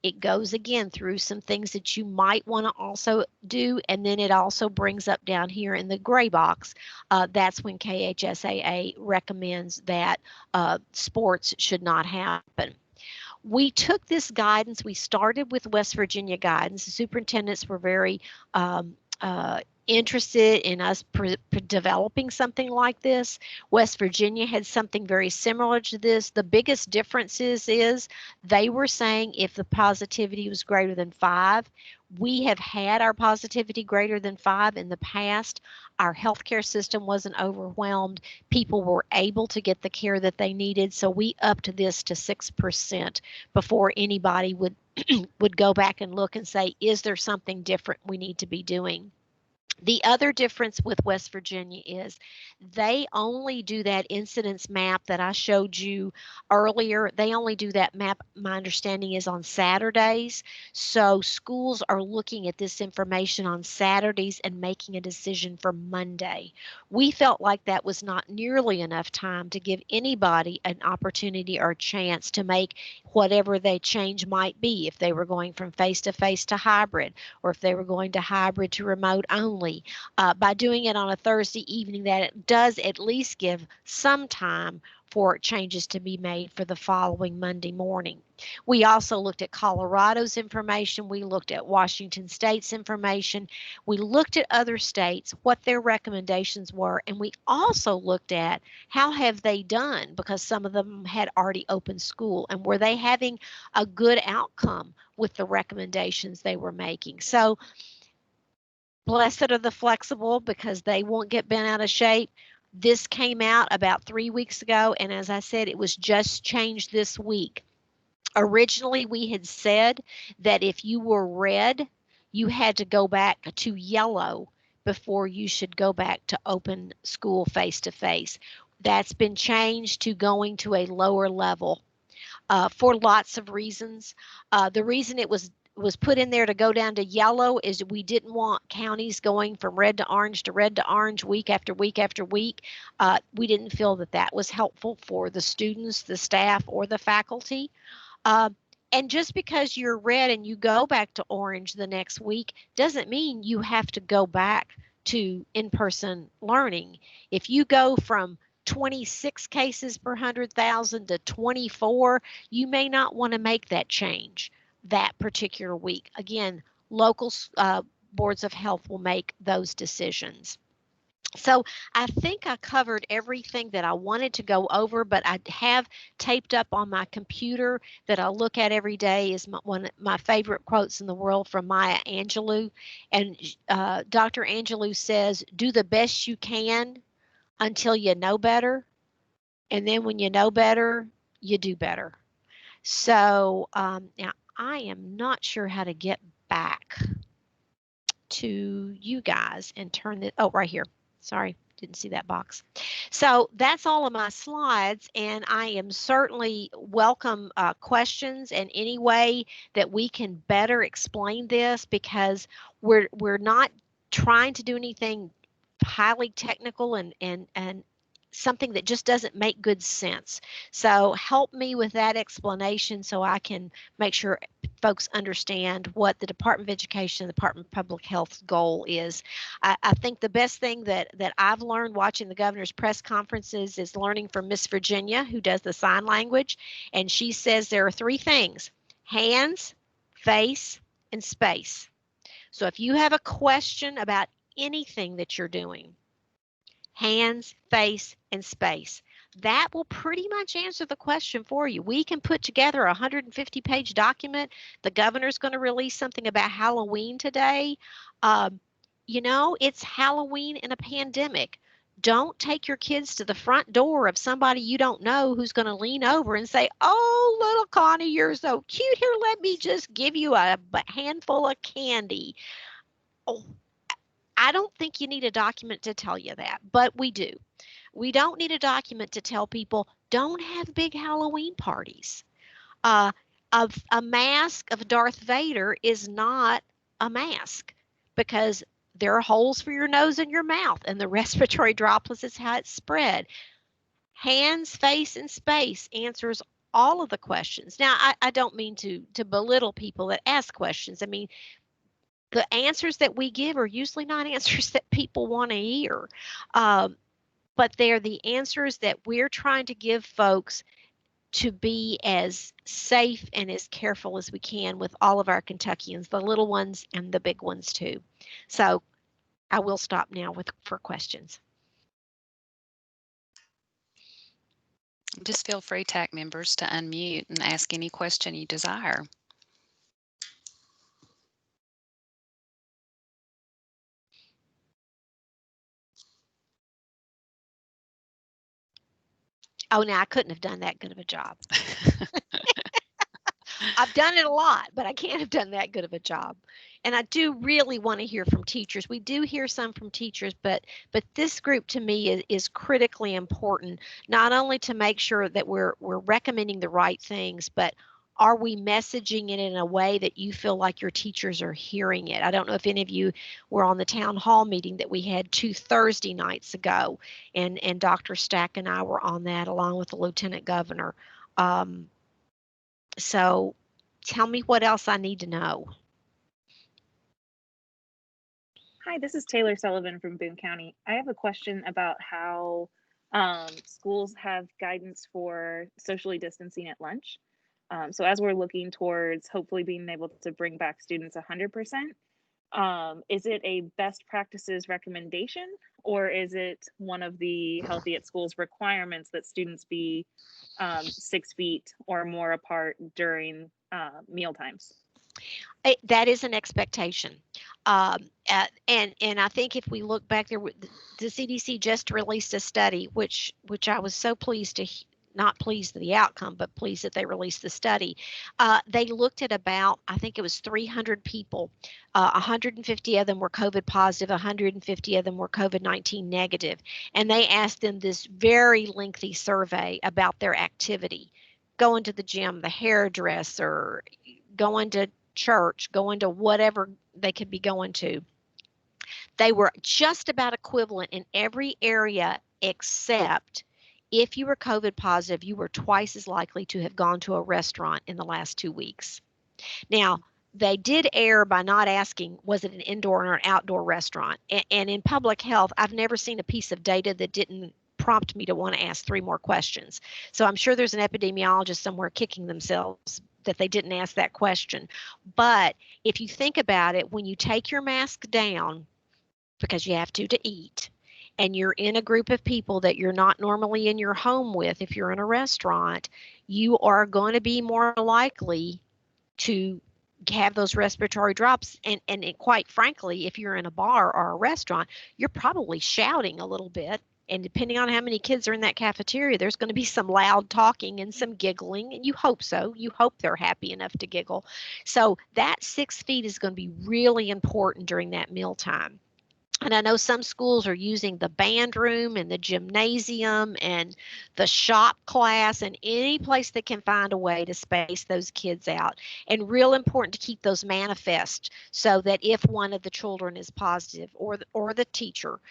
It goes again through some things that you might want to also do, and then it also brings up down here in the gray box, that's when KHSAA recommends that sports should not happen. We took this guidance, we started with West Virginia guidance. The superintendents were very interested in us developing something like this. West Virginia had something very similar to this. The biggest differences is they were saying if the positivity was greater than 5, we have had our positivity greater than 5 in the past. Our healthcare system wasn't overwhelmed. People were able to get the care that they needed. So we upped this to 6% before anybody would would go back and look and say, is there something different we need to be doing? The other difference with West Virginia is they only do that incidence map that I showed you earlier. They only do that map, my understanding is, on Saturdays. So schools are looking at this information on Saturdays and making a decision for Monday. We felt like that was not nearly enough time to give anybody an opportunity or a chance to make whatever they change might be, if they were going from face-to-face to hybrid, or if they were going to hybrid to remote only. By doing it on a Thursday evening, that it does at least give some time for changes to be made for the following Monday morning. We also looked at Colorado's information. We looked at Washington State's information. We looked at other states, what their recommendations were, and we also looked at how have they done, because some of them had already opened school, and were they having a good outcome with the recommendations they were making. So blessed are the flexible, because they won't get bent out of shape. This came out about 3 weeks ago, and as I said, it was just changed this week. Originally, we had said that if you were red, you had to go back to yellow before you should go back to open school face-to-face. That's been changed to going to a lower level for lots of reasons. The reason it was put in there to go down to yellow is we didn't want counties going from red to orange week after week after week. We didn't feel that that was helpful for the students, the staff, or the faculty. And just because you're red and you go back to orange the next week doesn't mean you have to go back to in-person learning. If you go from 26 cases per 100,000 to 24, you may not want to make that change. that particular week. Again, local boards of health will make those decisions. So I think I covered everything that I wanted to go over, but I have taped up on my computer that I look at every day is one of my favorite quotes in the world from Maya Angelou. And Dr. Angelou says, do the best you can until you know better. And then when you know better, you do better. So now I am not sure how to get back to you guys and turn it. Oh, right here. Sorry, didn't see that box. So that's all of my slides, and I am certainly welcome questions and any way that we can better explain this, because we're not trying to do anything highly technical and something that just doesn't make good sense. So help me with that explanation so I can make sure folks understand what the Department of Education and the Department of Public Health's goal is. I think the best thing that I've learned watching the governor's press conferences is learning from Miss Virginia, who does the sign language. And she says there are three things: hands, face, and space. So if you have a question about anything that you're doing, hands, face, and space, that will pretty much answer the question for you. We can put together a 150-page document. The governor's going to release something about Halloween today. You know, it's Halloween in a pandemic. Don't take your kids to the front door of somebody you don't know who's going to lean over and say, oh, little Connie, you're so cute. Here, let me just give you a handful of candy. Oh, I don't think you need a document to tell you that, but we do. We don't need a document to tell people don't have big Halloween parties. A mask of Darth Vader is not a mask, because there are holes for your nose and your mouth, and the respiratory droplets is how it's spread. Hands, face, and space answers all of the questions. Now, I don't mean to belittle people that ask questions. I mean, the answers that we give are usually not answers that people want to hear. But they're the answers that we're trying to give folks to be as safe and as careful as we can with all of our Kentuckians, the little ones and the big ones too. So I will stop now for questions. Just feel free, TAC members, to unmute and ask any question you desire. Oh, now I couldn't have done that good of a job. I've done it a lot, but I can't have done that good of a job. And I do really want to hear from teachers. We do hear some from teachers, but this group to me is critically important, not only to make sure that we're recommending the right things, but are we messaging it in a way that you feel like your teachers are hearing it? I don't know if any of you were on the town hall meeting that we had 2 Thursday nights ago, and Dr. Stack and I were on that along with the Lieutenant Governor. So tell me what else I need to know. Hi, this is Taylor Sullivan from Boone County. I have a question about how schools have guidance for socially distancing at lunch. So as we're looking towards hopefully being able to bring back students 100%, is it a best practices recommendation, or is it one of the Healthy at Schools requirements that students be 6 feet or more apart during meal times? That is an expectation. And I think if we look back there, the CDC just released a study, which I was so pleased to, not pleased with the outcome, but pleased that they released the study. They looked at about, I think it was 300 people. 150 of them were COVID positive, 150 of them were COVID-19 negative. And they asked them this very lengthy survey about their activity, going to the gym, the hairdresser, going to church, going to whatever they could be going to. They were just about equivalent in every area, except if you were COVID positive, you were twice as likely to have gone to a restaurant in the last 2 weeks. Now, they did err by not asking, was it an indoor or an outdoor restaurant? And in public health, I've never seen a piece of data that didn't prompt me to want to ask 3 more questions. So I'm sure there's an epidemiologist somewhere kicking themselves that they didn't ask that question. But if you think about it, when you take your mask down, because you have to eat, and you're in a group of people that you're not normally in your home with, if you're in a restaurant, you are going to be more likely to have those respiratory drops. And quite frankly, if you're in a bar or a restaurant, you're probably shouting a little bit. And depending on how many kids are in that cafeteria, there's going to be some loud talking and some giggling. And you hope so. You hope they're happy enough to giggle. So that 6 feet is going to be really important during that mealtime. And I know some schools are using the band room and the gymnasium and the shop class and any place that can find a way to space those kids out. And real important to keep those manifest so that if one of the children is positive or the teacher,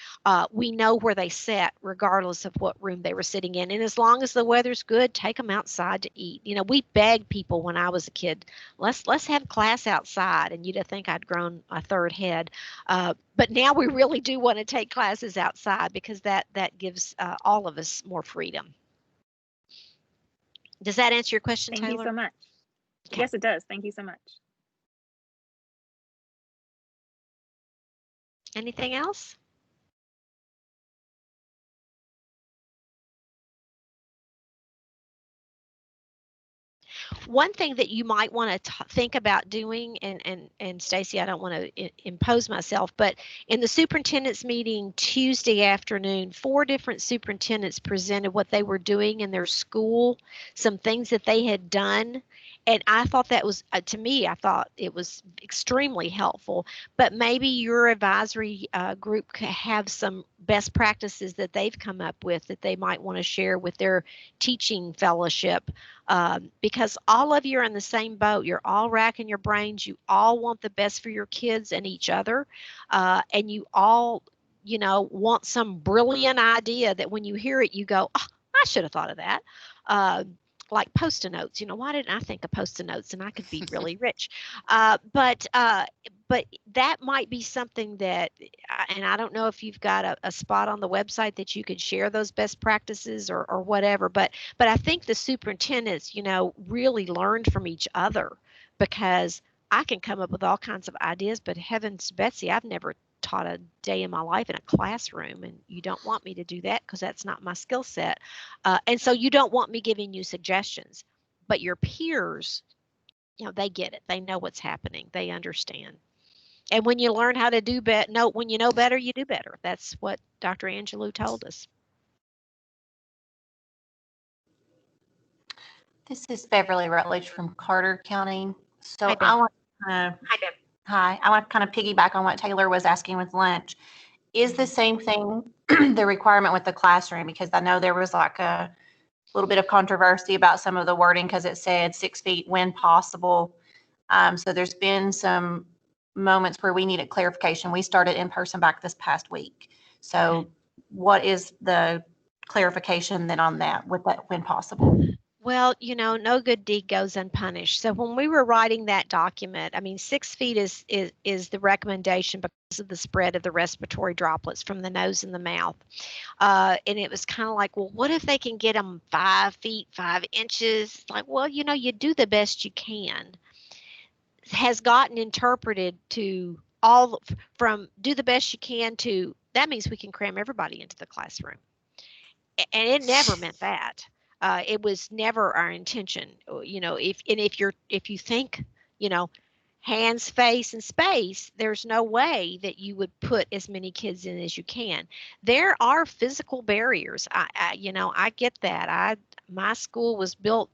we know where they sat regardless of what room they were sitting in. And as long as the weather's good, take them outside to eat. You know, we begged people when I was a kid, let's have class outside. And you'd have think I'd grown a third head. But now we really do want to take classes outside because that gives all of us more freedom. Does that answer your question, Thank Taylor? you so much. Okay. Yes, it does. Thank you so much. Anything else? One thing that you might want to think about doing, and Stacy, I don't want to impose myself, but in the superintendent's meeting Tuesday afternoon, 4 different superintendents presented what they were doing in their school, some things that they had done. And I thought that was, to me, I thought it was extremely helpful. But maybe your advisory group could have some best practices that they've come up with that they might want to share with their teaching fellowship. Because all of you are in the same boat. You're all racking your brains. You all want the best for your kids and each other. And you all, want some brilliant idea that when you hear it, you go, oh, I should have thought of that. Like Post-it notes, why didn't I think of Post-it notes? And I could be really rich. But that might be something that, and I don't know if you've got a spot on the website that you could share those best practices or whatever. But I think the superintendents, really learned from each other, because I can come up with all kinds of ideas, but heavens, Betsy, I've never taught a day in my life in a classroom, and you don't want me to do that because that's not my skill set. And so you don't want me giving you suggestions, but your peers, they get it. They know what's happening. They understand. And when you learn how to do better, when you know better, you do better. That's what Dr. Angelou told us. This is Beverly Rutledge from Carter County. So Hi, I want I want to kind of piggyback on what Taylor was asking with lunch. Is the same thing the requirement with the classroom? Because I know there was like a little bit of controversy about some of the wording because it said 6 feet when possible. So there's been some moments where we needed clarification. We started in person back this past week. So what is the clarification then on that with that when possible? Well, no good deed goes unpunished. So when we were writing that document, 6 feet is the recommendation because of the spread of the respiratory droplets from the nose and the mouth. And it was kind of like, well, what if they can get them 5 feet, 5 inches? Like, well, you do the best you can. Has gotten interpreted to all from do the best you can to that means we can cram everybody into the classroom. And it never meant that. It was never our intention. If you think, hands, face, and space, there's no way that you would put as many kids in as you can. There are physical barriers. I get that. My school was built,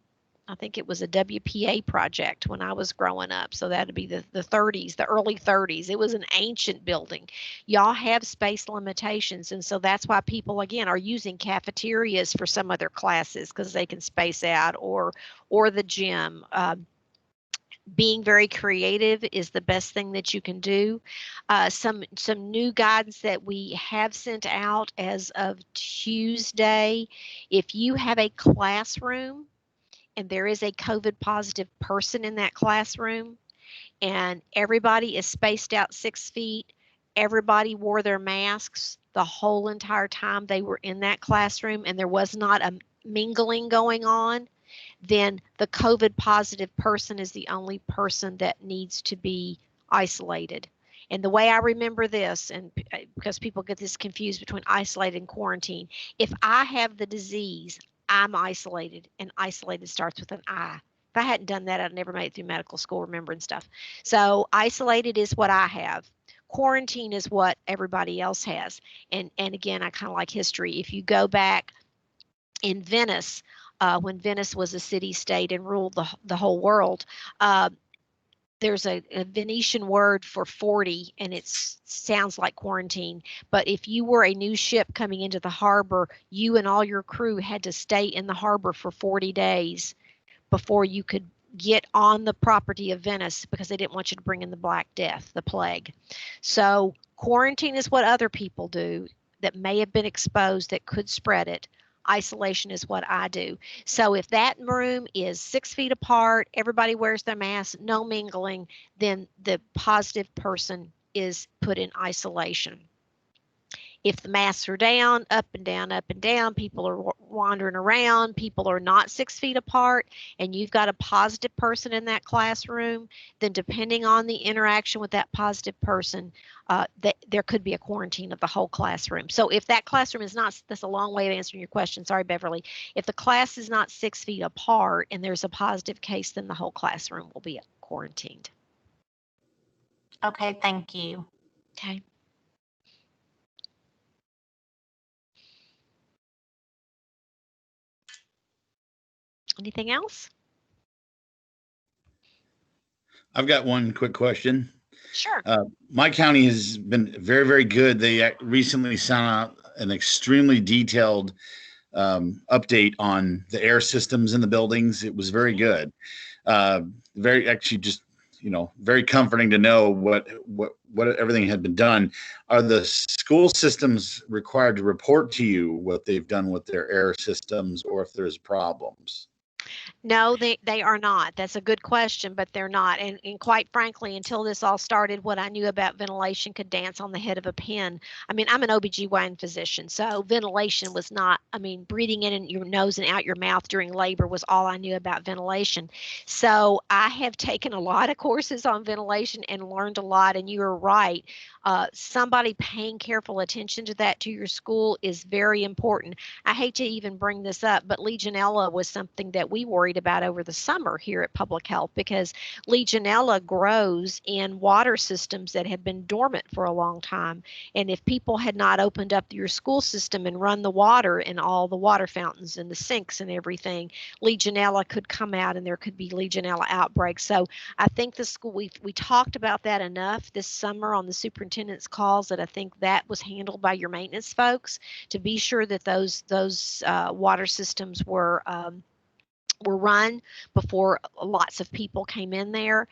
I think it was a WPA project when I was growing up. So that'd be the 30s, the early 30s. It was an ancient building. Y'all have space limitations. And so that's why people, again, are using cafeterias for some of their classes because they can space out or the gym. Being very creative is the best thing that you can do. Some new guidance that we have sent out as of Tuesday. If you have a classroom and there is a COVID positive person in that classroom and everybody is spaced out 6 feet, everybody wore their masks the whole entire time they were in that classroom and there was not a mingling going on, then the COVID positive person is the only person that needs to be isolated. And the way I remember this, and because people get this confused between isolated and quarantine, if I have the disease, I'm isolated, and isolated starts with an I. If I hadn't done that, I'd never made it through medical school remembering stuff. So isolated is what I have. Quarantine is what everybody else has. And again, I kind of like history. If you go back in Venice, when Venice was a city-state and ruled the whole world, there's a Venetian word for 40, and it sounds like quarantine. But if you were a new ship coming into the harbor, you and all your crew had to stay in the harbor for 40 days before you could get on the property of Venice, because they didn't want you to bring in the Black Death, the plague. So quarantine is what other people do that may have been exposed that could spread it. Isolation is what I do. So if that room is 6 feet apart, everybody wears their mask, no mingling, then the positive person is put in isolation. If the masks are down, up and down, people are wandering around, people are not 6 feet apart, and you've got a positive person in that classroom, then depending on the interaction with that positive person, there could be a quarantine of the whole classroom. So if that classroom is not, that's a long way of answering your question. Sorry, Beverly. If the class is not 6 feet apart and there's a positive case, then the whole classroom will be quarantined. Okay, thank you. Okay. Anything else? I've got one quick question. Sure. My county has been very, very good. They recently sent out an extremely detailed update on the air systems in the buildings. It was very good. Very, actually, just, you know, very comforting to know what everything had been done. Are the school systems required to report to you what they've done with their air systems, or if there's problems? No, they are not. That's a good question, but they're not. And quite frankly, until this all started, what I knew about ventilation could dance on the head of a pin. I mean, I'm an OBGYN physician, so ventilation was not, I mean, breathing in your nose and out your mouth during labor was all I knew about ventilation. So I have taken a lot of courses on ventilation and learned a lot, and you are right. Somebody paying careful attention to that to your school is very important. I hate to even bring this up, but Legionella was something that we worried about over the summer here at Public Health, because Legionella grows in water systems that have been dormant for a long time. And if people had not opened up your school system and run the water in all the water fountains and the sinks and everything, Legionella could come out and there could be Legionella outbreaks. So I think the school, we talked about that enough this summer on the superintendent's calls, that I think that was handled by your maintenance folks to be sure that those water systems were run before lots of people came in there.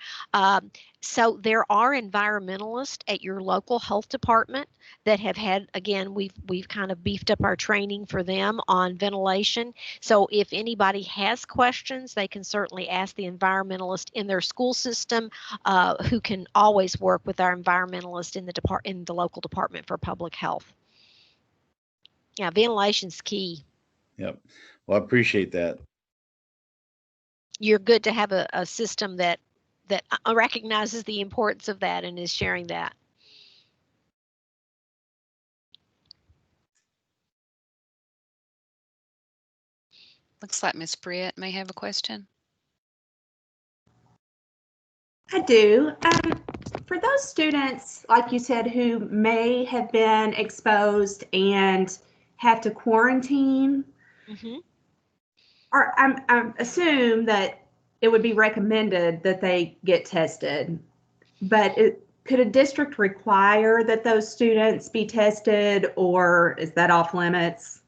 So there are environmentalists at your local health department that have had, again, we've kind of beefed up our training for them on ventilation. So if anybody has questions, they can certainly ask the environmentalist in their school system, who can always work with our environmentalist in the local department for public health. Yeah, ventilation's key. Yep. Well, I appreciate that. You're good to have a system that recognizes the importance of that and is sharing that. Looks like Miss Britt may have a question. I do. For those students, like you said, who may have been exposed and have to quarantine, or I assume that it would be recommended that they get tested, but could a district require that those students be tested, or is that off limits?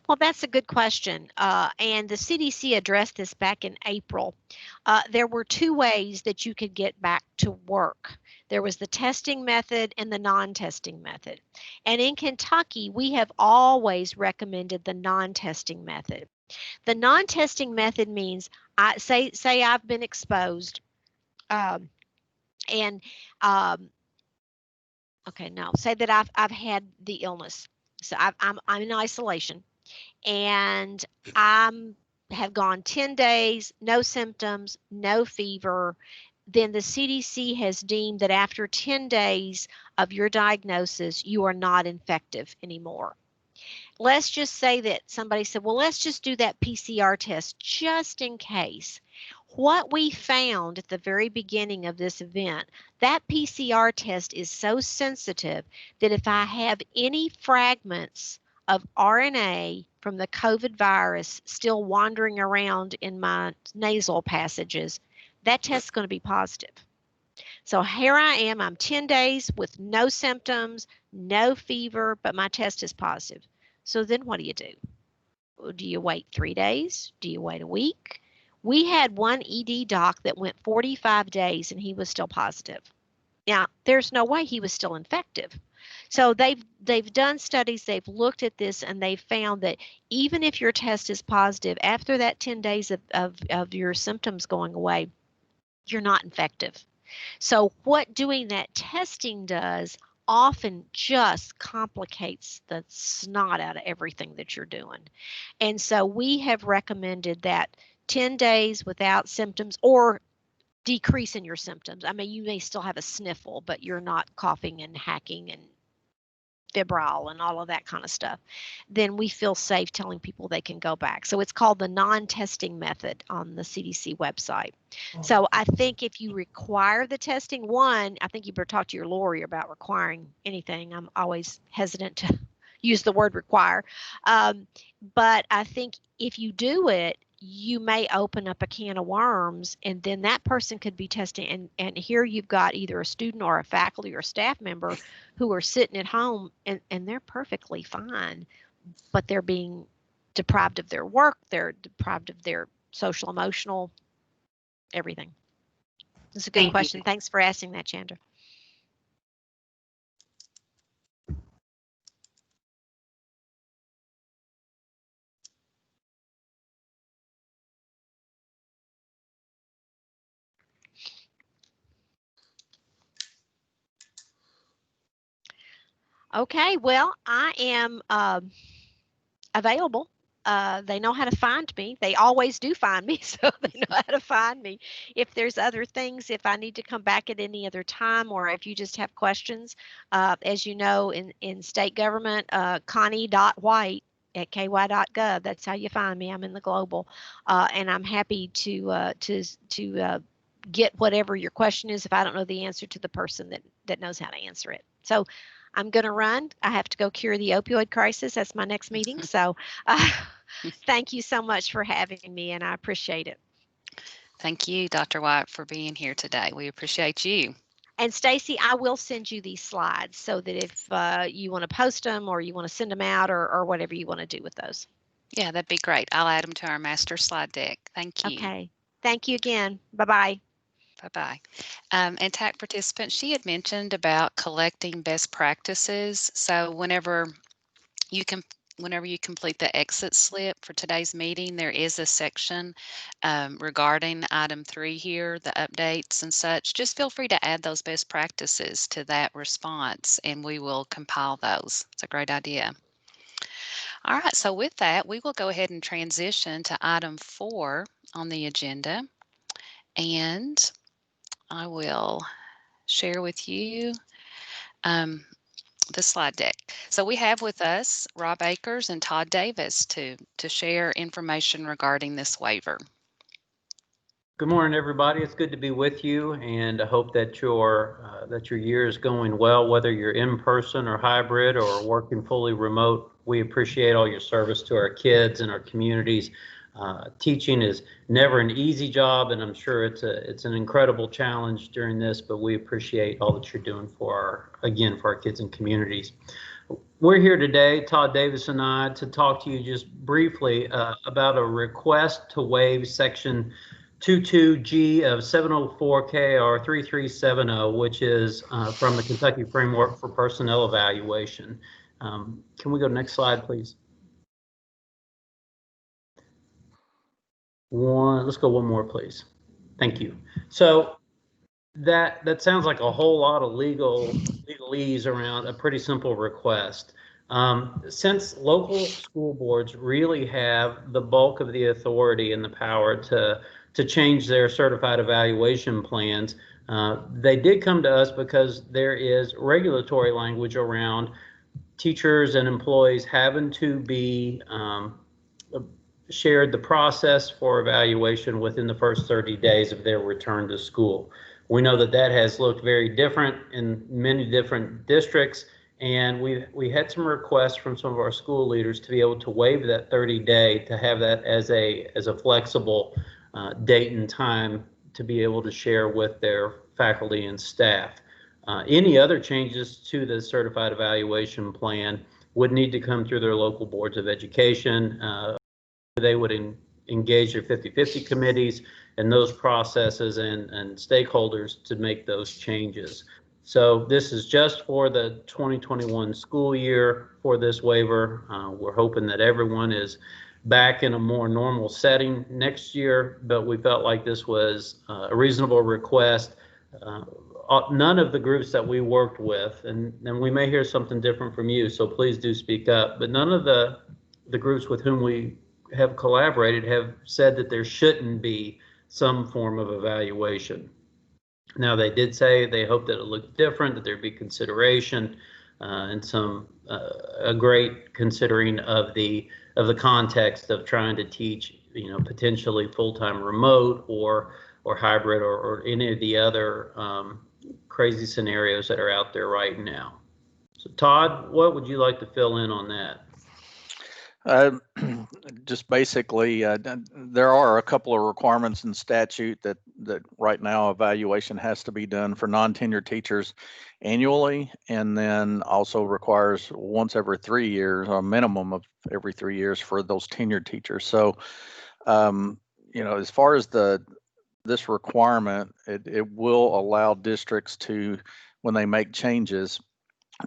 Well, that's a good question. And the CDC addressed this back in April. There were two ways that you could get back to work. There was the testing method and the non-testing method. And in Kentucky, we have always recommended the non-testing method. The non-testing method means, say I've been exposed, say that I've had the illness. So I'm in isolation, and I'm have gone 10 days, no symptoms, no fever, then the CDC has deemed that after 10 days of your diagnosis, you are not infective anymore. Let's just say that somebody said, well, let's just do that PCR test just in case. What we found at the very beginning of this event, that PCR test is so sensitive that if I have any fragments of RNA from the COVID virus still wandering around in my nasal passages, that test is going to be positive. So here I am, I'm 10 days with no symptoms, no fever, but my test is positive. So then what do? Do you wait 3 days? Do you wait a week? We had one ED doc that went 45 days and he was still positive. Now, there's no way he was still infective. So they've done studies, they've looked at this, and they've found that even if your test is positive, after that 10 days of your symptoms going away, you're not infective. So what doing that testing does often just complicates the snot out of everything that you're doing. And so we have recommended that 10 days without symptoms or decrease in your symptoms. I mean, you may still have a sniffle, but you're not coughing and hacking and febrile and all of that kind of stuff, then we feel safe telling people they can go back. So it's called the non-testing method on the CDC website. So I think if you require the testing, one, I think you better talk to your lawyer about requiring anything. I'm always hesitant to use the word require. But I think if you do it, you may open up a can of worms, and then that person could be testing. And here you've got either a student or a faculty or staff member who are sitting at home and they're perfectly fine, but they're being deprived of their work, they're deprived of their social, emotional, everything. That's a good question. Thanks for asking that, Chandra. Okay, well, I am available. They know how to find me. They always do find me, so they know how to find me. If there's other things, if I need to come back at any other time, or if you just have questions, as you know, in state government, Connie.White at ky.gov. That's how you find me. I'm in the global, and I'm happy to get whatever your question is if I don't know the answer to the person that knows how to answer it. So I'm going to run. I have to go cure the opioid crisis. That's my next meeting. So thank you so much for having me, and I appreciate it. Thank you, Dr. White, for being here today. We appreciate you. And Stacy, I will send you these slides so that if you want to post them or you want to send them out or whatever you want to do with those. Yeah, that'd be great. I'll add them to our master slide deck. Thank you. Okay. Thank you again. Bye-bye. Bye-bye. And TAC participants, she had mentioned about collecting best practices. So whenever you complete the exit slip for today's meeting, there is a section regarding item 3 here, the updates and such. Just feel free to add those best practices to that response, and we will compile those. It's a great idea. All right, so with that, we will go ahead and transition to item 4 on the agenda, and I will share with you the slide deck. So we have with us Rob Akers and Todd Davis to share information regarding this waiver. Good morning, everybody. It's good to be with you, and I hope that your year is going well, whether you're in person or hybrid or working fully remote. We appreciate all your service to our kids and our communities. Teaching is never an easy job, and I'm sure it's an incredible challenge during this, but we appreciate all that you're doing for our kids and communities. We're here today, Todd Davis and I, to talk to you just briefly about a request to waive Section 22G of 704 KR 3370, which is from the Kentucky Framework for Personnel Evaluation. Can we go to the next slide, please? Let's go one more, please. Thank you. So that sounds like a whole lot of legalese around a pretty simple request. Since local school boards really have the bulk of the authority and the power to change their certified evaluation plans, they did come to us because there is regulatory language around teachers and employees having to be shared the process for evaluation within the first 30 days of their return to school. We know that that has looked very different in many different districts, and we had some requests from some of our school leaders to be able to waive that 30-day, to have that as a flexible date and time to be able to share with their faculty and staff. Any other changes to the certified evaluation plan would need to come through their local boards of education. They would engage their 50-50 committees and those processes and stakeholders to make those changes. So this is just for the 2021 school year for this waiver. We're hoping that everyone is back in a more normal setting next year, but we felt like this was a reasonable request. None of the groups that we worked with, and we may hear something different from you, so please do speak up, but none of the groups with whom we have collaborated have said that there shouldn't be some form of evaluation. Now, they did say they hope that it looked different, that there'd be consideration and some a great considering of the context of trying to teach, you know, potentially full-time remote or hybrid or any of the other crazy scenarios that are out there right now. So, Todd, what would you like to fill in on that? Just basically, there are a couple of requirements in statute that right now evaluation has to be done for non-tenured teachers annually, and then also requires once every 3 years, a minimum of every 3 years for those tenured teachers. So, you know, as far as this requirement, it will allow districts to, when they make changes,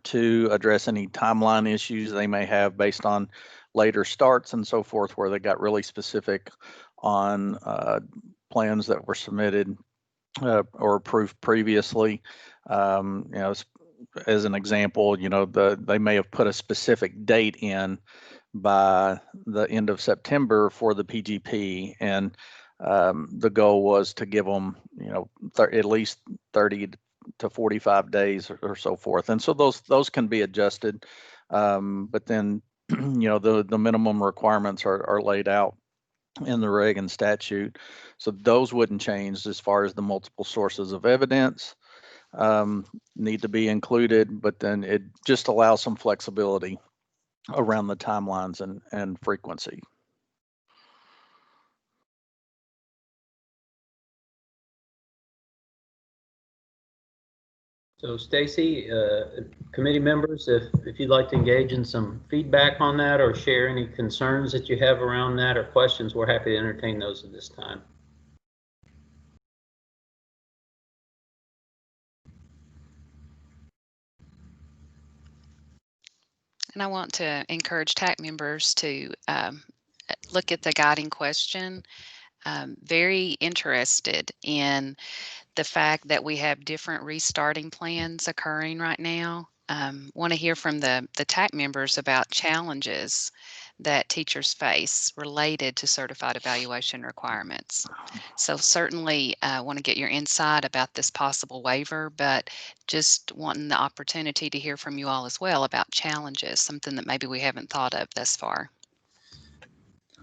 to address any timeline issues they may have based on later starts and so forth, where they got really specific on plans that were submitted or approved previously. You know, as an example, you know, they may have put a specific date in by the end of September for the PGP, and the goal was to give them, you know, at least 30 to 45 days or so forth. And so those can be adjusted, but then, you know, the minimum requirements are laid out in the reg and statute. So those wouldn't change. As far as the multiple sources of evidence need to be included, but then it just allows some flexibility around the timelines and frequency. So Stacy, committee members, if you'd like to engage in some feedback on that or share any concerns that you have around that or questions, we're happy to entertain those at this time. And I want to encourage TAC members to look at the guiding question. Very interested in the fact that we have different restarting plans occurring right now. Want to hear from the TAC members about challenges that teachers face related to certified evaluation requirements. So certainly want to get your insight about this possible waiver, but just wanting the opportunity to hear from you all as well about challenges, something that maybe we haven't thought of thus far.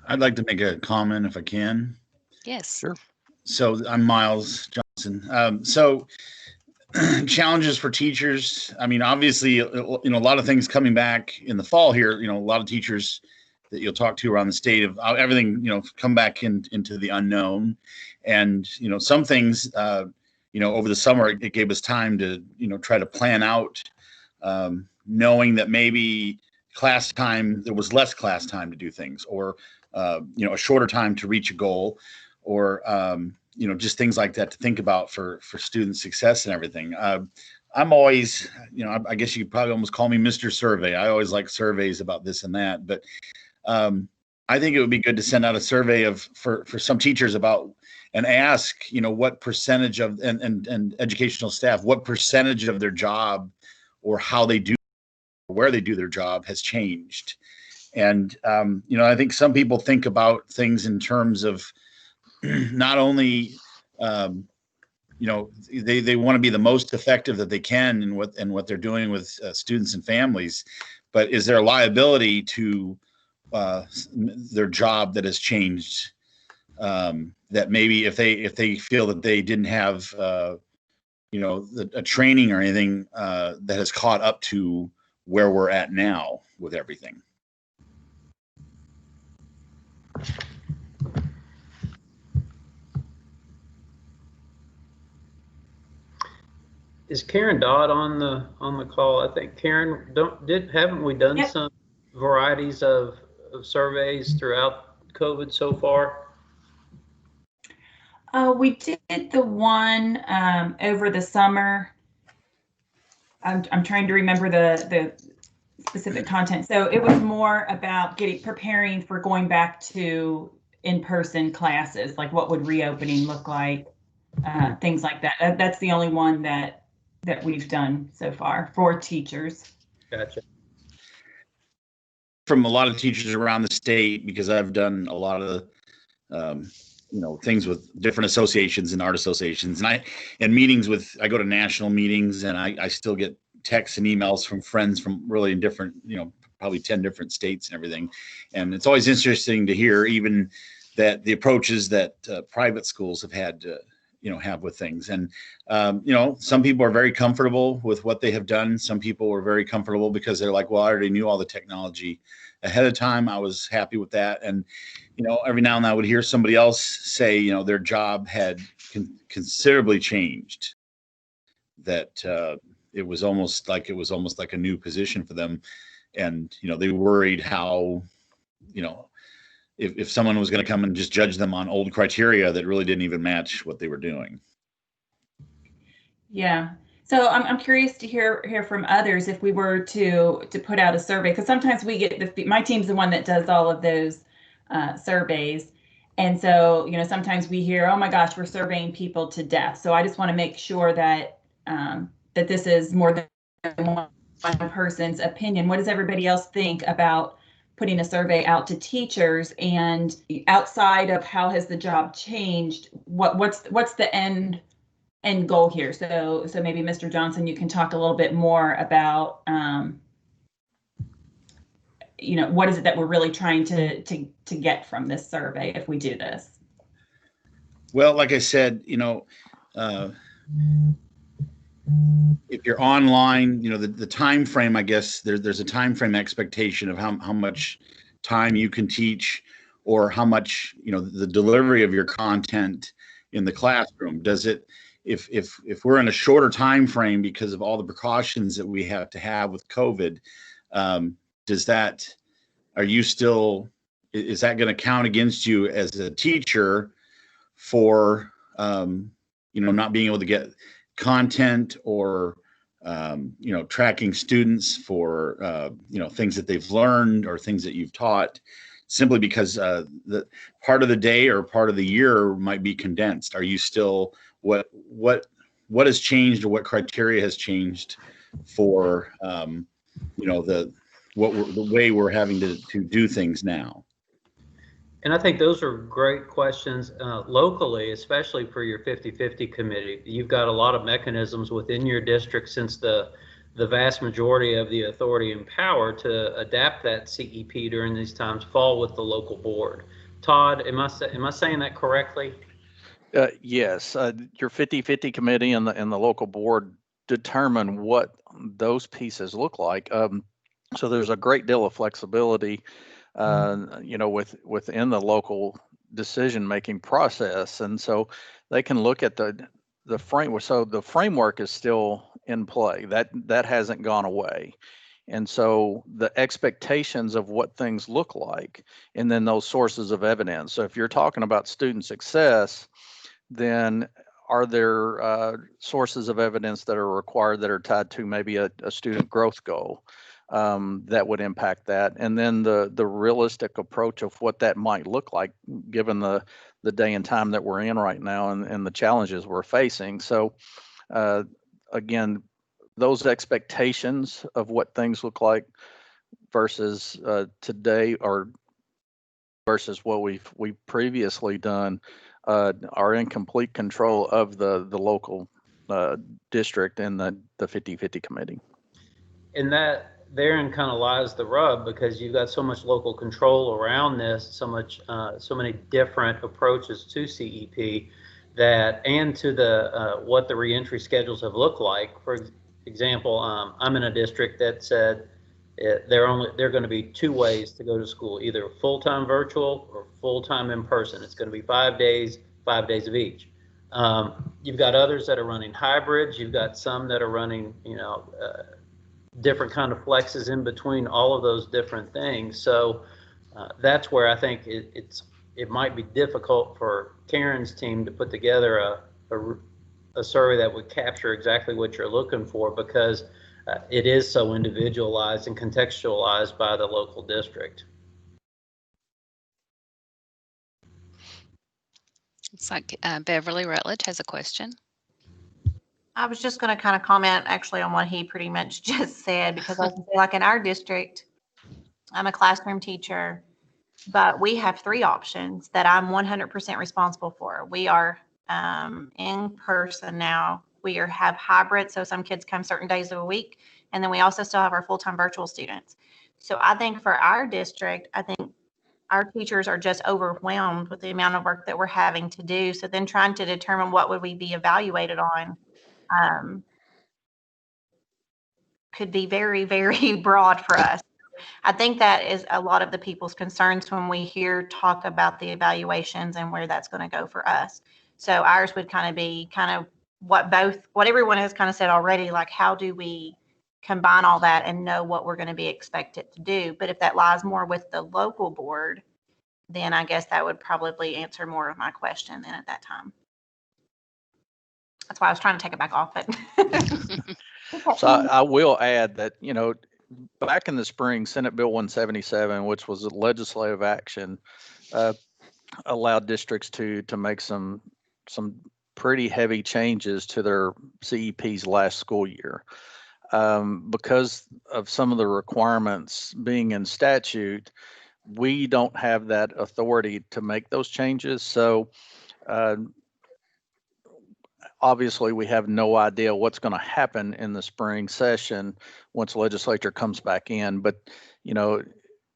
I'd like to make a comment if I can. Yes. Sure. So I'm Miles Johnson. So challenges for teachers. I mean, obviously, you know, a lot of things coming back in the fall here. You know, a lot of teachers that you'll talk to around the state of everything, you know, come back into the unknown. And, you know, some things, you know, over the summer, it gave us time to, you know, try to plan out, knowing that maybe class time, there was less class time to do things, or, you know, a shorter time to reach a goal, or, you know, just things like that to think about for student success and everything. I'm always, you know, I guess you could probably almost call me Mr. Survey. I always like surveys about this and that, but I think it would be good to send out a survey for some teachers about, and ask, you know, what percentage of, and educational staff, what percentage of their job or how they do where they do their job has changed. And, I think some people think about things in terms of not only, they want to be the most effective that they can in what they're doing with students and families, but is there a liability to their job that has changed? That maybe if they feel that they didn't have a training or anything that has caught up to where we're at now with everything. Is Karen Dodd on the call? I think Karen, haven't we done some varieties of surveys throughout COVID so far? We did the one over the summer. I'm trying to remember the specific content. So it was more about preparing for going back to in-person classes, like what would reopening look like, things like that. That's the only one that we've done so far for teachers. Gotcha. From a lot of teachers around the state, because I've done a lot of things with different associations and art associations, and meetings with, I go to national meetings, and I still get texts and emails from friends from really in different, probably 10 different states and everything. And it's always interesting to hear even that the approaches that private schools have had to, have with things. And, some people are very comfortable with what they have done. Some people are very comfortable because they're like, well, I already knew all the technology ahead of time. I was happy with that. And, every now and then I would hear somebody else say, their job had considerably changed, that it was almost like a new position for them. And, they worried how, if someone was going to come and just judge them on old criteria that really didn't even match what they were doing. Yeah. So I'm curious to hear from others if we were to put out a survey, because sometimes we get my team's the one that does all of those surveys. And so, sometimes we hear, oh my gosh, we're surveying people to death. So I just want to make sure that that this is more than one person's opinion. What does everybody else think about putting a survey out to teachers, and outside of how has the job changed, what's the end goal here? So maybe Mr. Johnson, you can talk a little bit more about what is it that we're really trying to get from this survey if we do this? Well, like I said, if you're online, the time frame, I guess there's a time frame expectation of how much time you can teach, or how much, the delivery of your content in the classroom. Does it, if we're in a shorter time frame because of all the precautions that we have to have with COVID, is that going to count against you as a teacher for, not being able to get content, or tracking students for things that they've learned or things that you've taught, simply because the part of the day or part of the year might be condensed? Are you still, what has changed, or what criteria has changed for the way we're having to do things now? And I think those are great questions locally, especially for your 50-50 committee. You've got a lot of mechanisms within your district, since the vast majority of the authority and power to adapt that CEP during these times fall with the local board. Todd, am I saying that correctly? Yes, your 50-50 committee and the local board determine what those pieces look like. So there's a great deal of flexibility within the local decision-making process. And so they can look at the framework. So the framework is still in play. That hasn't gone away. And so the expectations of what things look like, and then those sources of evidence. So if you're talking about student success, then are there sources of evidence that are required that are tied to maybe a student growth goal? That would impact that, and then the realistic approach of what that might look like given the day and time that we're in right now, and the challenges we're facing. So again, those expectations of what things look like versus today, or versus what we've previously done, are in complete control of the local district and the 50/50 committee. And that therein kind of lies the rub, because you've got so much local control around this, so many different approaches to CEP, that, and to the what the reentry schedules have looked like. For example, I'm in a district that said there are going to be 2 ways to go to school, either full-time virtual or full-time in person. It's going to be 5 days, 5 days of each. You've got others that are running hybrids. You've got some that are running, different kind of flexes in between all of those different things. So that's where I think it might be difficult for Karen's team to put together a survey that would capture exactly what you're looking for, because it is so individualized and contextualized by the local district. Looks like Beverly Rutledge has a question. I was just going to kind of comment actually on what he pretty much just said, because I was gonna say, like in our district, I'm a classroom teacher, but we have 3 options that I'm 100% responsible for. We are in person now. We have hybrid, so some kids come certain days of the week, and then we also still have our full-time virtual students. So I think for our district, I think our teachers are just overwhelmed with the amount of work that we're having to do. So then trying to determine what would we be evaluated on could be very, very broad for us. I think that is a lot of the people's concerns when we hear talk about the evaluations and where that's going to go for us. So ours would kind of be what everyone has kind of said already, like how do we combine all that and know what we're going to be expected to do. But if that lies more with the local board, then I guess that would probably answer more of my question then at that time. That's why I was trying to take it back off it. So I will add that, back in the spring, Senate Bill 177, which was a legislative action, allowed districts to make some pretty heavy changes to their CEPs last school year. Because of some of the requirements being in statute, we don't have that authority to make those changes. So obviously, we have no idea what's going to happen in the spring session once the legislature comes back in. But,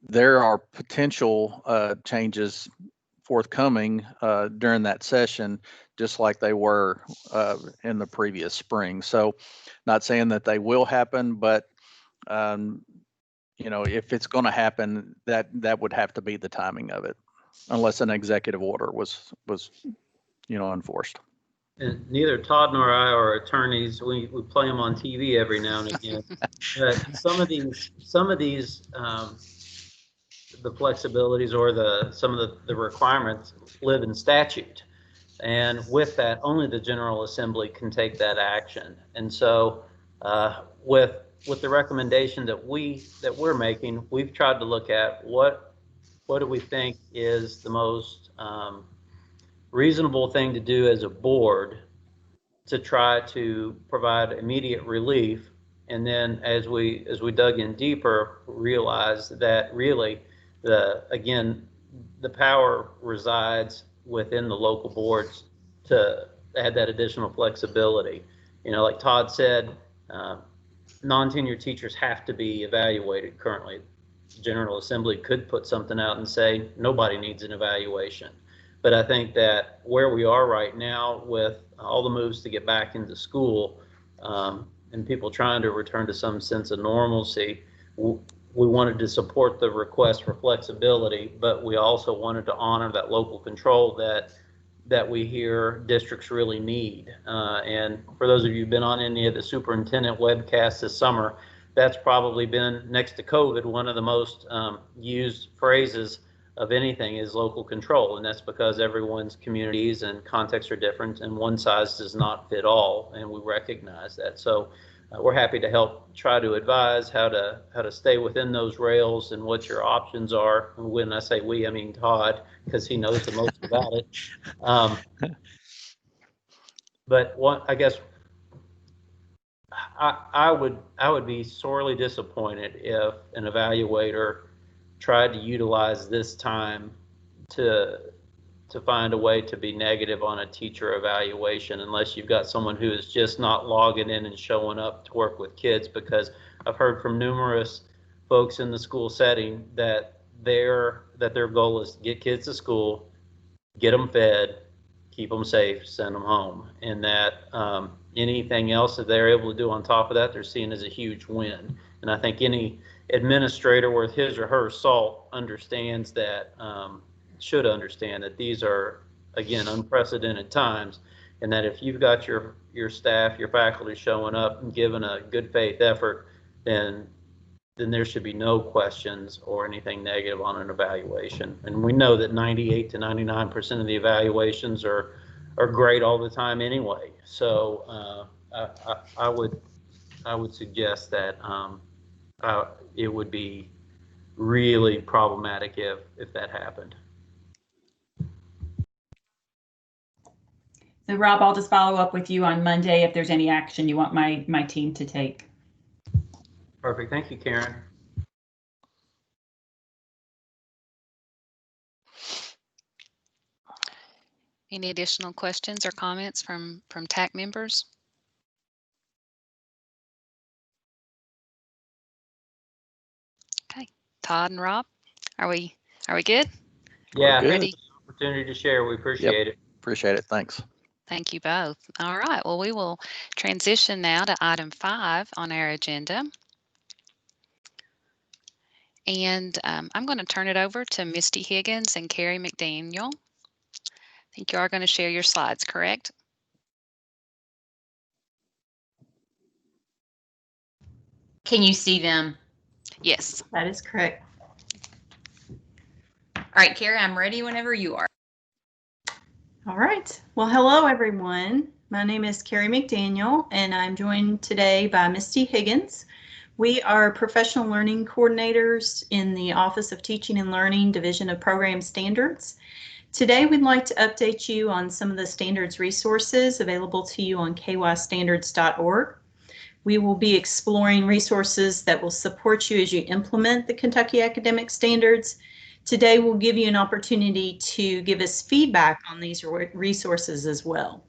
there are potential changes forthcoming during that session, just like they were in the previous spring. So not saying that they will happen, but, if it's going to happen, that would have to be the timing of it, unless an executive order was enforced. And neither Todd nor I are attorneys. We play them on TV every now and again. But some of these, the flexibilities or some of the requirements live in statute, and with that, only the General Assembly can take that action. And so, with the recommendation that we're making, we've tried to look at what do we think is the most reasonable thing to do as a board to try to provide immediate relief. And then as we dug in deeper, realized that really the power resides within the local boards to add that additional flexibility. Like Todd said, non-tenured teachers have to be evaluated currently. The General Assembly could put something out and say nobody needs an evaluation. But I think that where we are right now with all the moves to get back into school and people trying to return to some sense of normalcy, we wanted to support the request for flexibility, but we also wanted to honor that local control that we hear districts really need. And for those of you who've been on any of the superintendent webcasts this summer, that's probably been, next to COVID, one of the most used phrases of anything is local control. And that's because everyone's communities and contexts are different, and one size does not fit all, and we recognize that. So we're happy to help try to advise how to stay within those rails and what your options are. And when I say we, I mean Todd, because he knows the most about it. But I guess I would be sorely disappointed if an evaluator tried to utilize this time to find a way to be negative on a teacher evaluation, unless you've got someone who is just not logging in and showing up to work with kids. Because I've heard from numerous folks in the school setting that their goal is to get kids to school, get them fed, keep them safe, send them home, and that anything else that they're able to do on top of that, they're seeing as a huge win. And I think any administrator worth his or her salt understands that, should understand that these are, again, unprecedented times, and that if you've got your staff, your faculty showing up and giving a good faith effort, then there should be no questions or anything negative on an evaluation. And we know that 98 to 99% of the evaluations are great all the time anyway. So I would suggest that it would be really problematic if that happened. So Rob, I'll just follow up with you on Monday if there's any action you want my team to take. Perfect. Thank you, Karen. Any additional questions or comments from TAC members? Okay, Todd and Rob, are we good? Yeah, Good. Ready? Opportunity to share. We appreciate it. Appreciate it. Thanks. Thank you both. All right, well, we will transition now to item 5 on our agenda. And I'm going to turn it over to Misty Higgins and Carrie McDaniel. I think you are going to share your slides, correct? Can you see them? Yes. That is correct. All right, Carrie, I'm ready whenever you are. All right. Well, hello, everyone. My name is Carrie McDaniel, and I'm joined today by Misty Higgins. We are professional learning coordinators in the Office of Teaching and Learning, Division of Program Standards. Today, we'd like to update you on some of the standards resources available to you on kystandards.org. We will be exploring resources that will support you as you implement the Kentucky Academic Standards. Today, we'll give you an opportunity to give us feedback on these resources as well.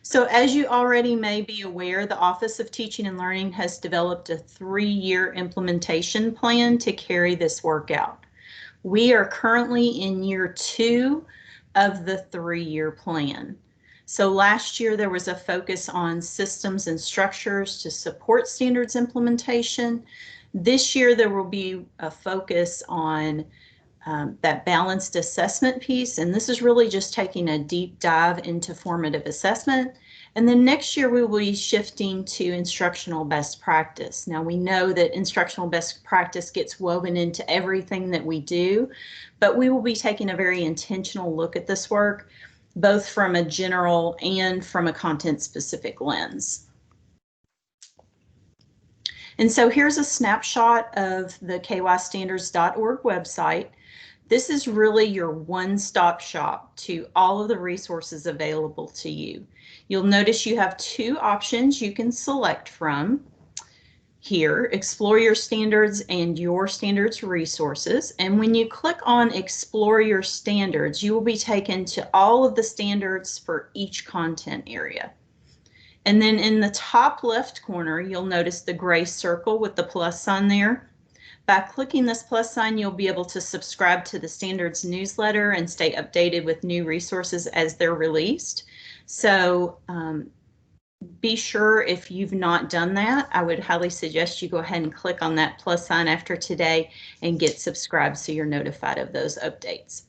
So as you already may be aware, the Office of Teaching and Learning has developed a 3-year implementation plan to carry this work out. We are currently in year 2 of the 3-year plan. So last year there was a focus on systems and structures to support standards implementation. This year there will be a focus on that balanced assessment piece, and this is really just taking a deep dive into formative assessment. And then next year we will be shifting to instructional best practice. Now we know that instructional best practice gets woven into everything that we do, but we will be taking a very intentional look at this work, both from a general and from a content-specific lens. And so here's a snapshot of the kystandards.org website. This is really your one-stop shop to all of the resources available to you. You'll notice you have 2 options you can select from here: Explore Your Standards and Your Standards Resources. And when you click on Explore Your Standards, you will be taken to all of the standards for each content area. And then in the top left corner, you'll notice the gray circle with the plus sign there. By clicking this plus sign, you'll be able to subscribe to the standards newsletter and stay updated with new resources as they're released. So be sure, if you've not done that, I would highly suggest you go ahead and click on that plus sign after today and get subscribed so you're notified of those updates.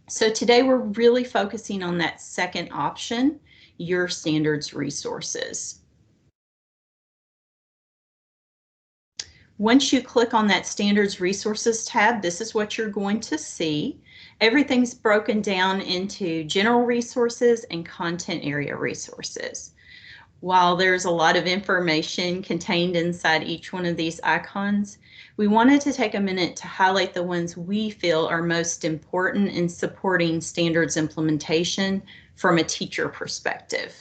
So today we're really focusing on that second option, your standards resources. Once you click on that standards resources tab, this is what you're going to see. Everything's broken down into general resources and content area resources. While there's a lot of information contained inside each one of these icons, we wanted to take a minute to highlight the ones we feel are most important in supporting standards implementation from a teacher perspective.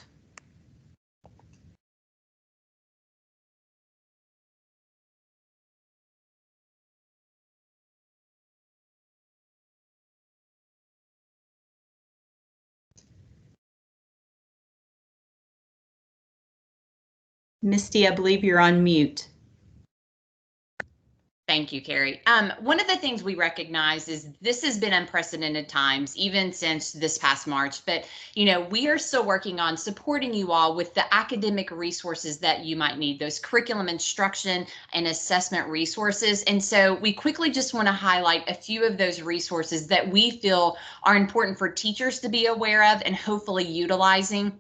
Misty, I believe you're on mute. Thank you, Carrie. One of the things we recognize is this has been unprecedented times, even since this past March. But, we are still working on supporting you all with the academic resources that you might need, those curriculum instruction and assessment resources. And so we quickly just want to highlight a few of those resources that we feel are important for teachers to be aware of and hopefully utilizing.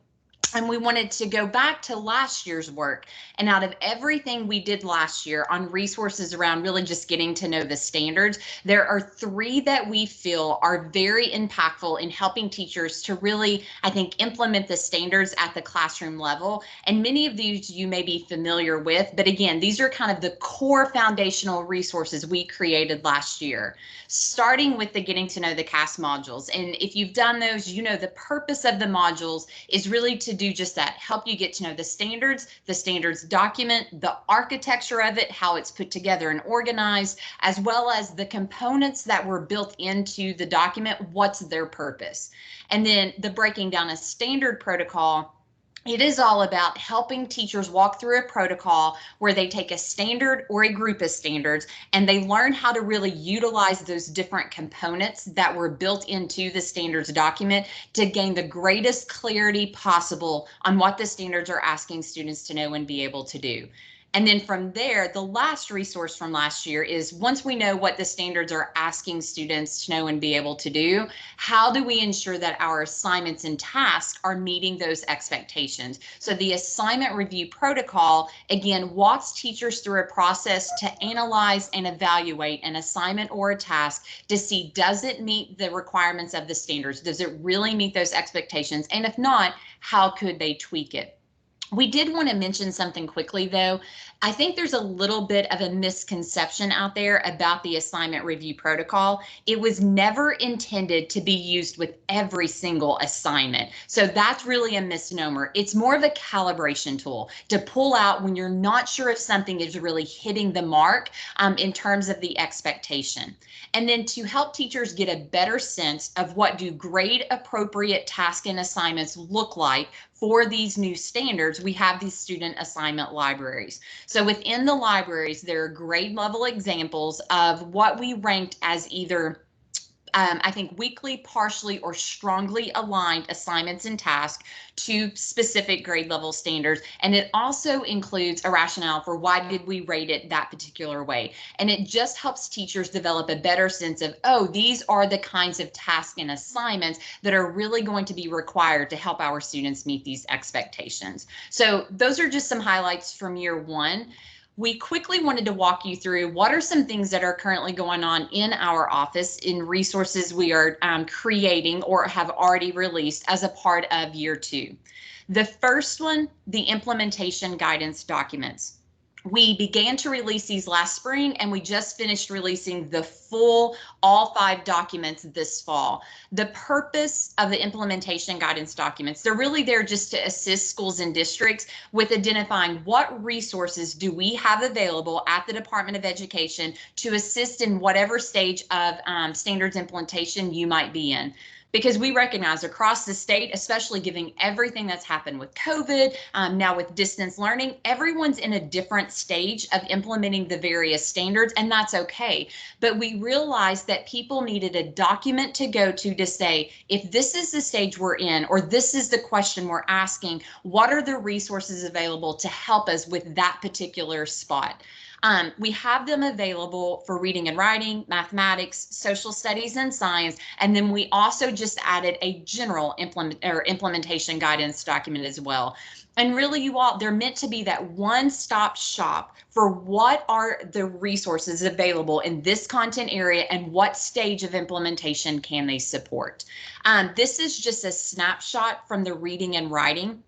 And we wanted to go back to last year's work. And out of everything we did last year on resources around really just getting to know the standards, there are 3 that we feel are very impactful in helping teachers to really, I think, implement the standards at the classroom level. And many of these you may be familiar with, but again, these are kind of the core foundational resources we created last year, starting with the getting to know the CAS modules. And if you've done those, the purpose of the modules is really to do just that, help you get to know the standards document, the architecture of it, how it's put together and organized, as well as the components that were built into the document, what's their purpose. And then the breaking down a standard protocol. It is all about helping teachers walk through a protocol where they take a standard or a group of standards and they learn how to really utilize those different components that were built into the standards document to gain the greatest clarity possible on what the standards are asking students to know and be able to do. And then from there, the last resource from last year is once we know what the standards are asking students to know and be able to do, how do we ensure that our assignments and tasks are meeting those expectations? So the assignment review protocol, again, walks teachers through a process to analyze and evaluate an assignment or a task to see, does it meet the requirements of the standards? Does it really meet those expectations? And if not, how could they tweak it? We did want to mention something quickly, though. I think there's a little bit of a misconception out there about the assignment review protocol. It was never intended to be used with every single assignment. So that's really a misnomer. It's more of a calibration tool to pull out when you're not sure if something is really hitting the mark in terms of the expectation. And then to help teachers get a better sense of what do grade appropriate tasks and assignments look like for these new standards, we have these student assignment libraries. So within the libraries, there are grade level examples of what we ranked as either I think weakly, partially, or strongly aligned assignments and tasks to specific grade level standards. And it also includes a rationale for why did we rate it that particular way. And it just helps teachers develop a better sense of, oh, these are the kinds of tasks and assignments that are really going to be required to help our students meet these expectations. So those are just some highlights from year 1. We quickly wanted to walk you through what are some things that are currently going on in our office in resources we are creating or have already released as a part of year 2. The first one, the implementation guidance documents. We began to release these last spring and we just finished releasing the full all 5 documents this fall. The purpose of the implementation guidance documents, they're really there just to assist schools and districts with identifying what resources do we have available at the Department of Education to assist in whatever stage of standards implementation you might be in. Because we recognize across the state, especially given everything that's happened with COVID, now with distance learning, everyone's in a different stage of implementing the various standards, and that's okay. But we realized that people needed a document to go to say, if this is the stage we're in, or this is the question we're asking, what are the resources available to help us with that particular spot? We have them available for reading and writing, mathematics, social studies, and science. And then we also just added a general implementation guidance document as well. And really, you all, they're meant to be that one-stop shop for what are the resources available in this content area and what stage of implementation can they support. This is just a snapshot from the reading and writing.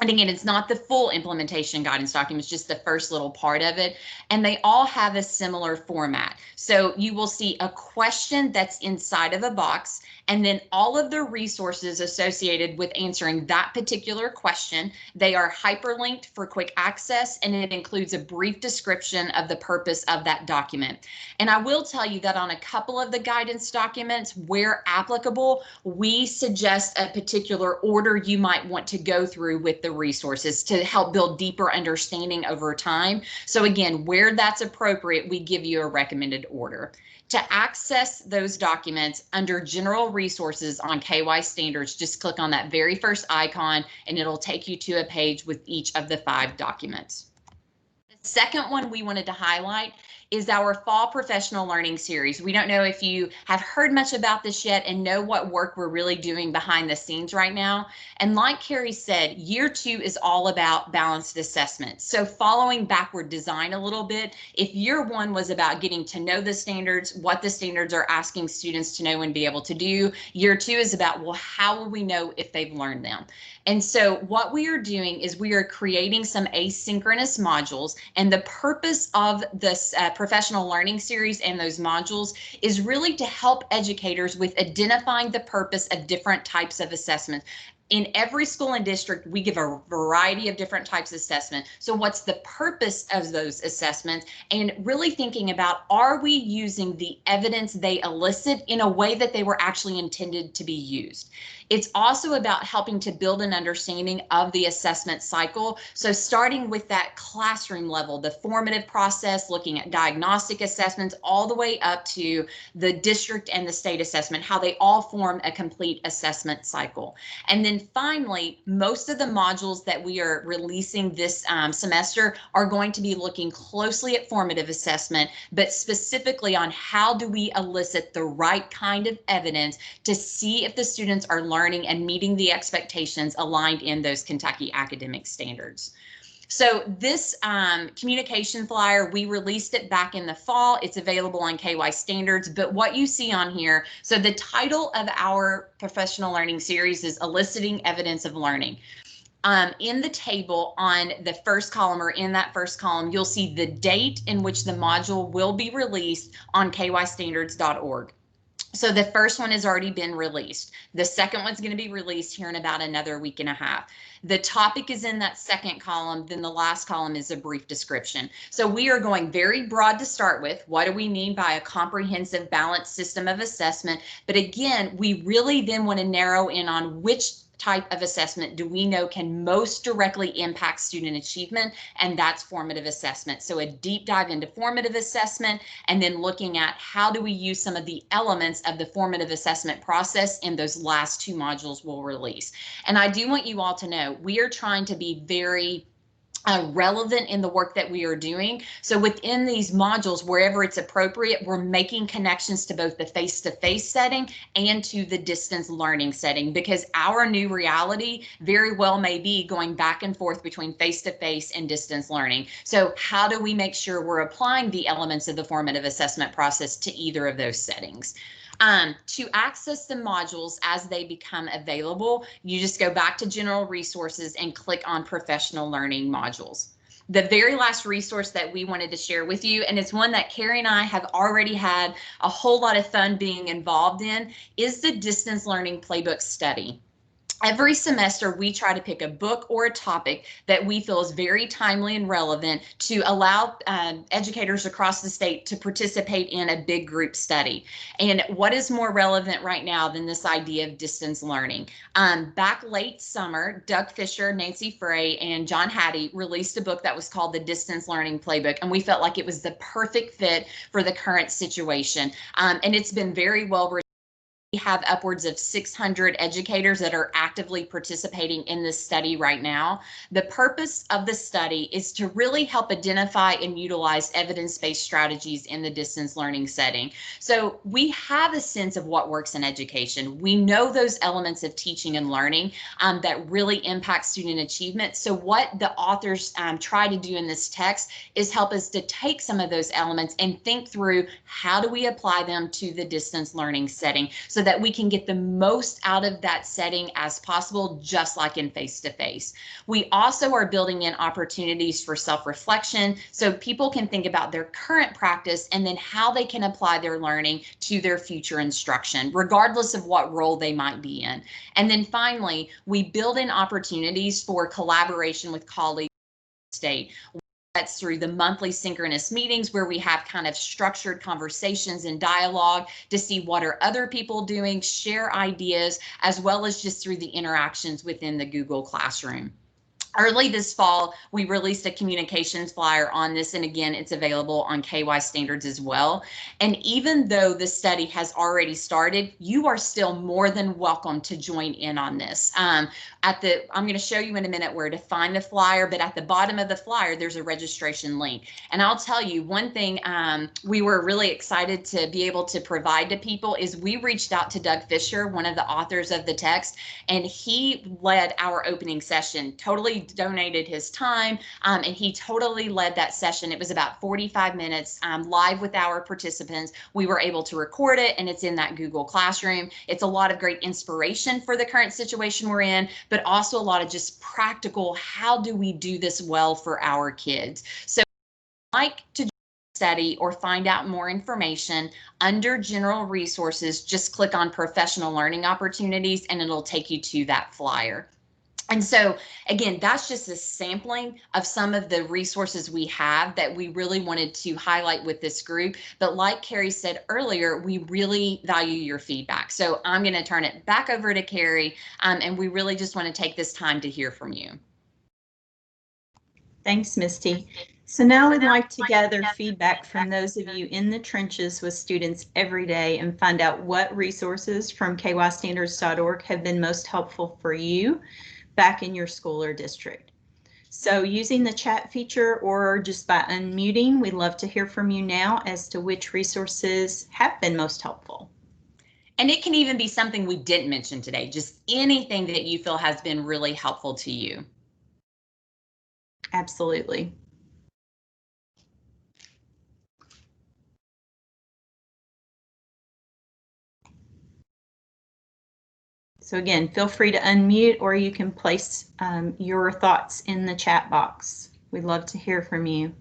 And again, it's not the full implementation guidance document, it's just the first little part of it. And they all have a similar format. So you will see a question that's inside of a box, and then all of the resources associated with answering that particular question. They are hyperlinked for quick access, and it includes a brief description of the purpose of that document. And I will tell you that on a couple of the guidance documents, where applicable, we suggest a particular order you might want to go through with the the resources to help build deeper understanding over time. So again, where that's appropriate, we give you a recommended order. To access those documents under general resources on KY standards, just click on that very first icon and it'll take you to a page with each of the 5 documents. The second one we wanted to highlight is our fall professional learning series. We don't know if you have heard much about this yet and know what work we're really doing behind the scenes right now. And like Carrie said, year 2 is all about balanced assessment. So following backward design a little bit, if year 1 was about getting to know the standards, what the standards are asking students to know and be able to do, year 2 is about, well, how will we know if they've learned them? And so what we are doing is we are creating some asynchronous modules, and the purpose of this professional learning series and those modules is really to help educators with identifying the purpose of different types of assessments. In every school and district, we give a variety of different types of assessment. So what's the purpose of those assessments? And really thinking about, are we using the evidence they elicit in a way that they were actually intended to be used? It's also about helping to build an understanding of the assessment cycle. So starting with that classroom level, the formative process, looking at diagnostic assessments, all the way up to the district and the state assessment, how they all form a complete assessment cycle. And then finally, most of the modules that we are releasing this semester are going to be looking closely at formative assessment, but specifically on how do we elicit the right kind of evidence to see if the students are learning and meeting the expectations aligned in those Kentucky academic standards. So this communication flyer, we released it back in the fall. It's available on KY standards, but what you see on here, so the title of our professional learning series is Eliciting Evidence of Learning. In the table on the first column, or in that first column, you'll see the date in which the module will be released on kystandards.org. So the first one has already been released. The second one's going to be released here in about another week and a half. The topic is in that second column, then the last column is a brief description. So we are going very broad to start with. What do we mean by a comprehensive balanced system of assessment? But again, we really then want to narrow in on which type of assessment do we know can most directly impact student achievement, and that's formative assessment. So a deep dive into formative assessment, and then looking at how do we use some of the elements of the formative assessment process in those last 2 modules we'll release. And I do want you all to know, we are trying to be very relevant in the work that we are doing. So within these modules, wherever it's appropriate, we're making connections to both the face-to-face setting and to the distance learning setting, because our new reality very well may be going back and forth between face-to-face and distance learning. So how do we make sure we're applying the elements of the formative assessment process to either of those settings? To access the modules as they become available, you just go back to general resources and click on professional learning modules. The very last resource that we wanted to share with you, and it's one that Carrie and I have already had a whole lot of fun being involved in, is the distance learning playbook study. Every semester, we try to pick a book or a topic that we feel is very timely and relevant to allow educators across the state to participate in a big group study. And what is more relevant right now than this idea of distance learning? Back late summer, Doug Fisher, Nancy Frey, and John Hattie released a book that was called The Distance Learning Playbook, and we felt like it was the perfect fit for the current situation. And it's been very well received. We have upwards of 600 educators that are actively participating in this study right now. The purpose of the study is to really help identify and utilize evidence-based strategies in the distance learning setting. So we have a sense of what works in education. We know those elements of teaching and learning that really impact student achievement. So what the authors try to do in this text is help us to take some of those elements and think through, how do we apply them to the distance learning setting, so that we can get the most out of that setting as possible, just like in face-to-face. We also are building in opportunities for self-reflection, so people can think about their current practice and then how they can apply their learning to their future instruction, regardless of what role they might be in. And then finally, we build in opportunities for collaboration with colleagues in the state. That's through the monthly synchronous meetings, where we have kind of structured conversations and dialogue to see what are other people doing, share ideas, as well as just through the interactions within the Google Classroom. Early this fall, we released a communications flyer on this, and again, it's available on KY Standards as well. And even though the study has already started, you are still more than welcome to join in on this. I'm going to show you in a minute where to find the flyer, but at the bottom of the flyer, there's a registration link. And I'll tell you one thing we were really excited to be able to provide to people is we reached out to Doug Fisher, one of the authors of the text, and he led our opening session, totally donated his time, and he totally led that session. It was about 45 minutes live with our participants. We were able to record it, and it's in that Google Classroom. It's a lot of great inspiration for the current situation we're in, but also a lot of just practical, how do we do this well for our kids? So if you'd like to study or find out more information, under general resources, just click on professional learning opportunities and it'll take you to that flyer. And so, again, that's just a sampling of some of the resources we have that we really wanted to highlight with this group. But like Carrie said earlier, we really value your feedback. So I'm going to turn it back over to Carrie, and we really just want to take this time to hear from you. Thanks, Misty. So now we'd like to gather feedback from those of you in the trenches with students every day and find out what resources from kystandards.org have been most helpful for you back in your school or district. So using the chat feature or just by unmuting, we'd love to hear from you now as to which resources have been most helpful. And it can even be something we didn't mention today, just anything that you feel has been really helpful to you. Absolutely. So again, feel free to unmute or you can place your thoughts in the chat box. We'd love to hear from you.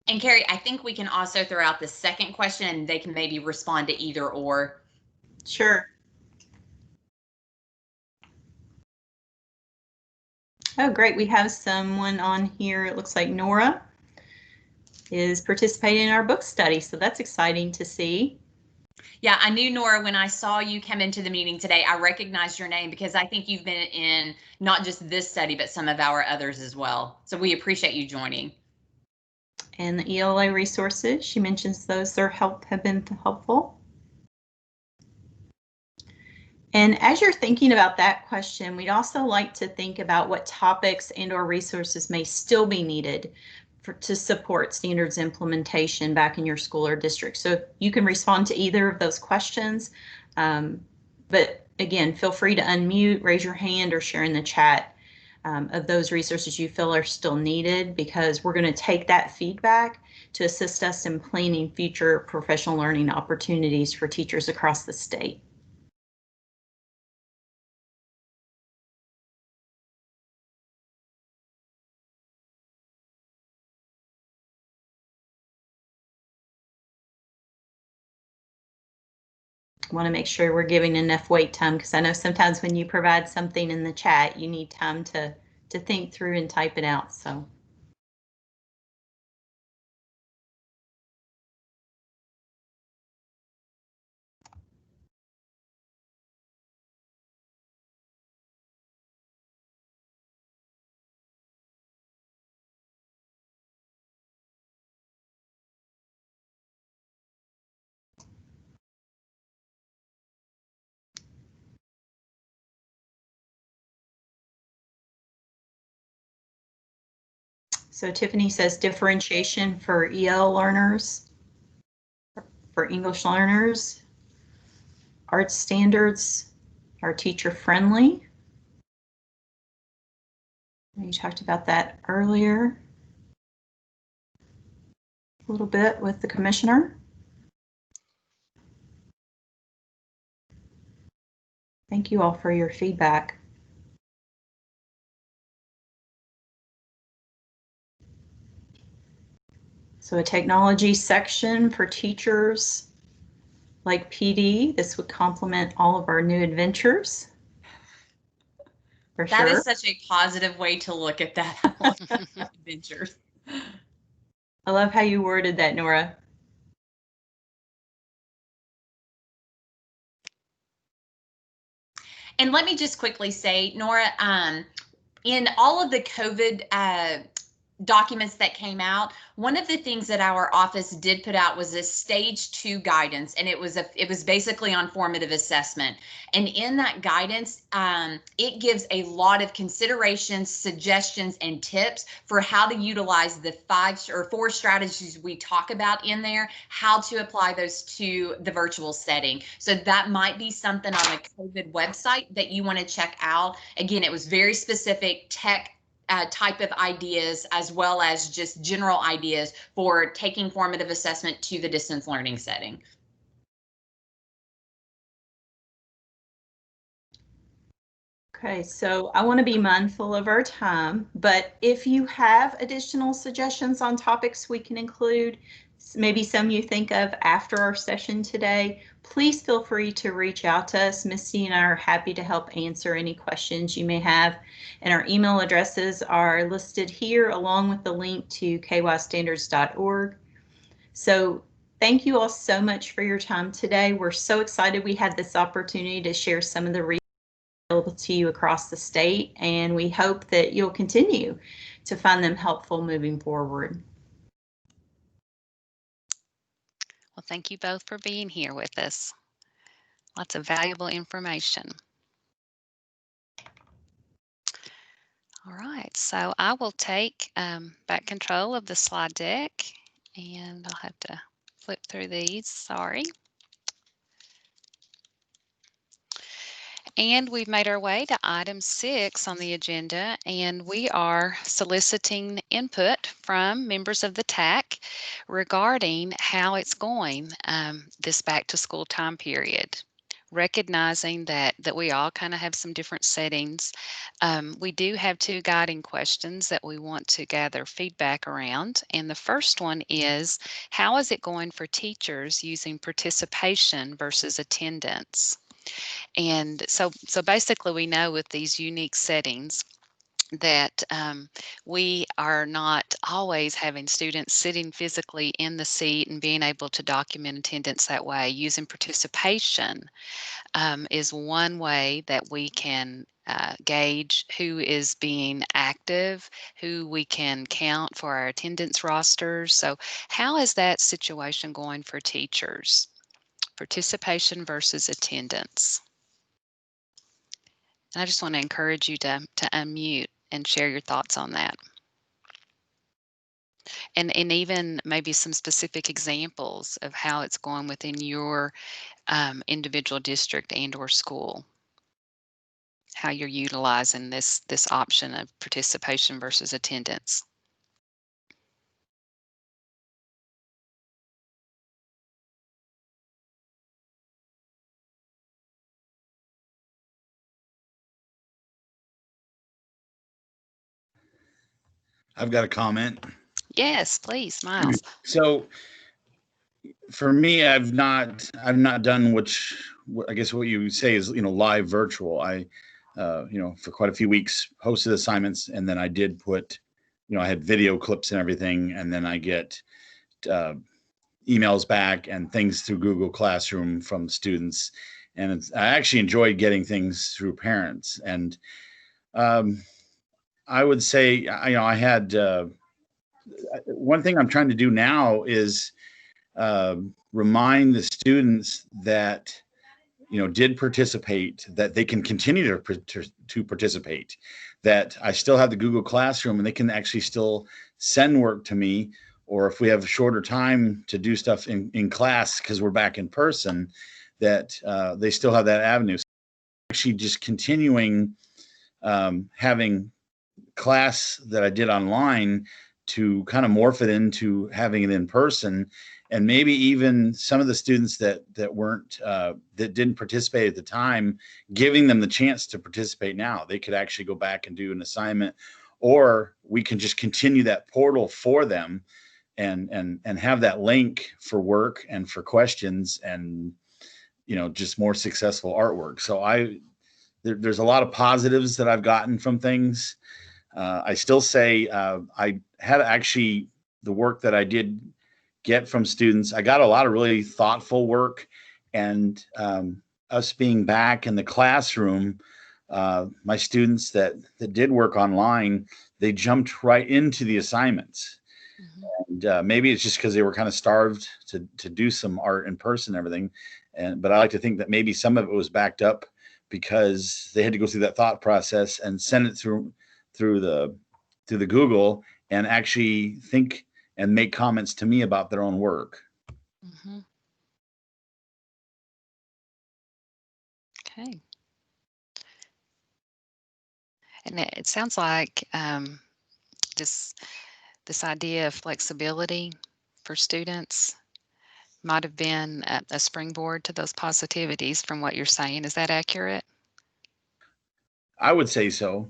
And Carrie, I think we can also throw out the second question and they can maybe respond to either or. Sure. Oh, great. We have someone on here. It looks like Nora is participating in our book study. So that's exciting to see. Yeah, I knew, Nora, when I saw you come into the meeting today, I recognized your name because I think you've been in not just this study, but some of our others as well. So we appreciate you joining. And the ELA resources, she mentions those have been helpful. And as you're thinking about that question, we'd also like to think about what topics and or resources may still be needed to support standards implementation back in your school or district. So you can respond to either of those questions, but again, feel free to unmute, raise your hand, or share in the chat of those resources you feel are still needed, because we're going to take that feedback to assist us in planning future professional learning opportunities for teachers across the state. Want to make sure we're giving enough wait time, because I know sometimes when you provide something in the chat, you need time to think through and type it out. So. So Tiffany says differentiation for EL learners, for English learners, art standards are teacher friendly. You talked about that earlier a little bit with the commissioner. Thank you all for your feedback. So a technology section for teachers like PD. This would complement all of our new adventures. For That sure. is such a positive way to look at that. Adventures. I love how you worded that, Nora. And let me just quickly say, Nora, in all of the COVID documents that came out, one of the things that our office did put out was a stage 2 guidance, and it was basically on formative assessment. And in that guidance, it gives a lot of considerations, suggestions, and tips for how to utilize the 5 or 4 strategies we talk about in there, how to apply those to the virtual setting. So that might be something on the COVID website that you want to check out. Again, it was very specific tech type of ideas, as well as just general ideas for taking formative assessment to the distance learning setting. Okay, so I want to be mindful of our time, but if you have additional suggestions on topics we can include, maybe some you think of after our session today, please feel free to reach out to us. Misty and I are happy to help answer any questions you may have. And our email addresses are listed here along with the link to kystandards.org. So thank you all so much for your time today. We're so excited we had this opportunity to share some of the resources available to you across the state, and we hope that you'll continue to find them helpful moving forward. Well, thank you both for being here with us. Lots of valuable information. All right, so I will take back control of the slide deck, and I'll have to flip through these, sorry. And we've made our way to item 6 on the agenda, and we are soliciting input from members of the TAC regarding how it's going this back to school time period. Recognizing that we all kind of have some different settings. We do have 2 guiding questions that we want to gather feedback around. And the first one is, how is it going for teachers using participation versus attendance? And so basically we know with these unique settings that we are not always having students sitting physically in the seat and being able to document attendance that way. Using participation is one way that we can gauge who is being active, who we can count for our attendance rosters. So how is that situation going for teachers? Participation versus attendance. And I just want to encourage you to unmute and share your thoughts on that. And even maybe some specific examples of how it's going within your individual district and or school. How you're utilizing this option of participation versus attendance. I've got a comment. Yes, please, Miles. So for me, I've not done I guess what you would say is, live virtual. I, for quite a few weeks hosted assignments, and then I did put, I had video clips and everything, and then I get emails back and things through Google Classroom from students. And I actually enjoyed getting things through parents. And I would say, I had one thing I'm trying to do now is remind the students that did participate, that they can continue to participate, that I still have the Google Classroom and they can actually still send work to me, or if we have a shorter time to do stuff in class because we're back in person, that they still have that avenue. So actually just continuing having class that I did online to kind of morph it into having it in person. And maybe even some of the students that weren't that didn't participate at the time, giving them the chance to participate now. They could actually go back and do an assignment, or we can just continue that portal for them and have that link for work and for questions and, just more successful artwork. So there's a lot of positives that I've gotten from things. I still say I had actually the work that I did get from students. I got a lot of really thoughtful work, and us being back in the classroom, my students that did work online, they jumped right into the assignments. And maybe it's just because they were kind of starved to do some art in person and everything. But I like to think that maybe some of it was backed up because they had to go through that thought process and send it through the Google and actually think and make comments to me about their own work. Okay. And it sounds like this idea of flexibility for students might have been a springboard to those positivities from what you're saying. Is that accurate? I would say so.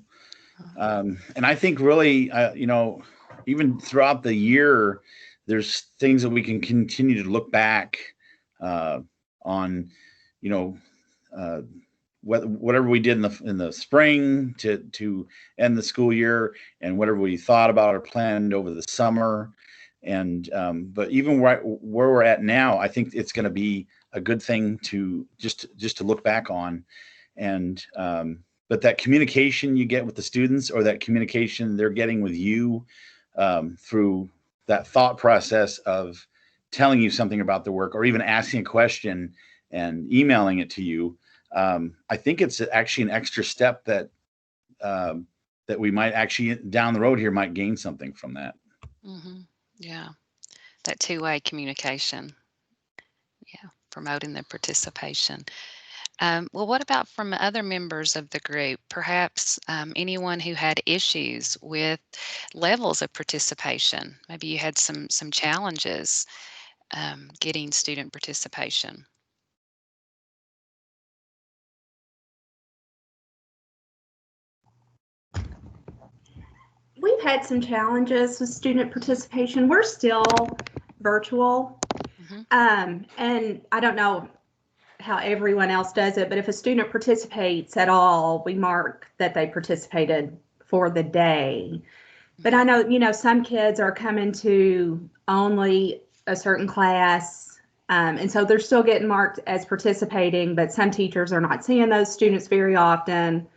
And I think really, even throughout the year, there's things that we can continue to look back on, whatever we did in the spring to end the school year, and whatever we thought about or planned over the summer. And but even where we're at now, I think it's going to be a good thing to just to look back on. And but that communication you get with the students, or that communication they're getting with you through that thought process of telling you something about the work, or even asking a question and emailing it to you, I think it's actually an extra step that that we might actually down the road here might gain something from that. Yeah, that two-way communication. Yeah, promoting the participation. Well, what about from other members of the group? Perhaps anyone who had issues with levels of participation. Maybe you had some challenges getting student participation. We've had some challenges with student participation. We're still virtual. And I don't know how everyone else does it, but if a student participates at all, we mark that they participated for the day. But I know, some kids are coming to only a certain class, and so they're still getting marked as participating, but some teachers are not seeing those students very often.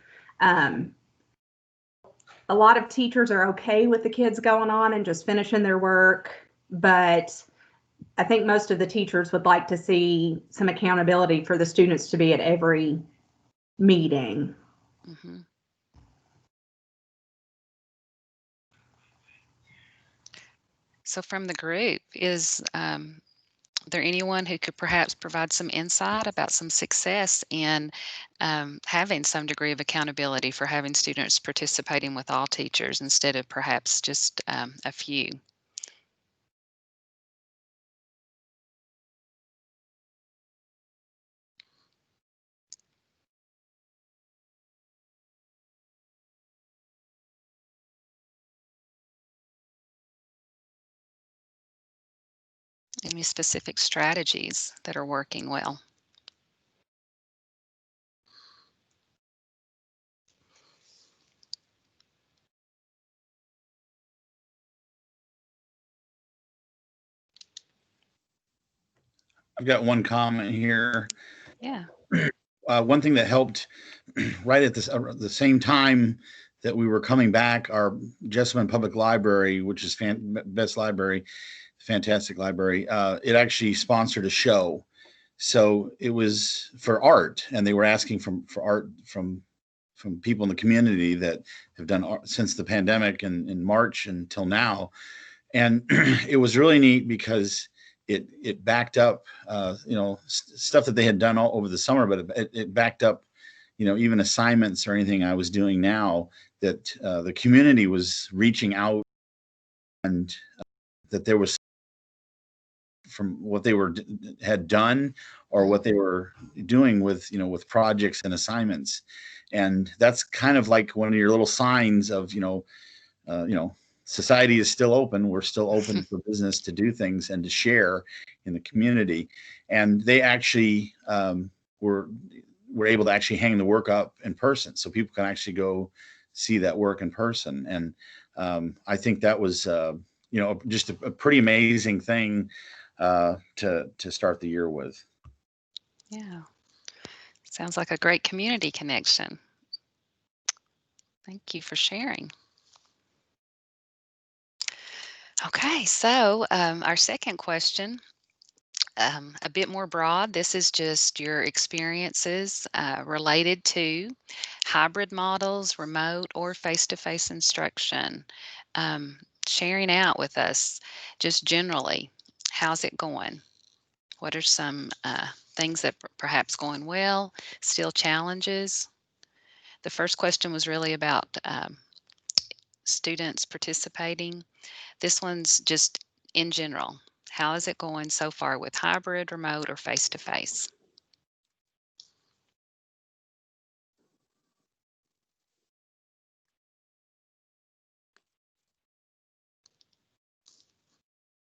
A lot of teachers are okay with the kids going on and just finishing their work, but I think most of the teachers would like to see some accountability for the students to be at every meeting. So from the group, is there anyone who could perhaps provide some insight about some success in having some degree of accountability for having students participating with all teachers instead of perhaps just a few? Any specific strategies that are working well? I've got one comment here. Yeah. One thing that helped right at the same time that we were coming back, our Jessamine Public Library, which is best library, fantastic library, it actually sponsored a show. So it was for art, and they were asking for art from people in the community that have done art since the pandemic and in March until now. And it was really neat because it backed up, stuff that they had done all over the summer, but it backed up, even assignments or anything I was doing now, that the community was reaching out, and that there was from what they had done or what they were doing with, with projects and assignments. And that's kind of like one of your little signs of, society is still open. We're still open for business to do things and to share in the community. And they actually were able to actually hang the work up in person, so people can actually go see that work in person. And I think that was just a pretty amazing thing to start the year with. Yeah. Sounds like a great community connection. Thank you for sharing. Okay, so our second question, a bit more broad. This is just your experiences related to hybrid models, remote or face-to-face instruction. Sharing out with us just generally, how's it going? What are some things that perhaps going well, still challenges? The first question was really about students participating. This one's just in general. How is it going so far with hybrid, remote, or face-to-face?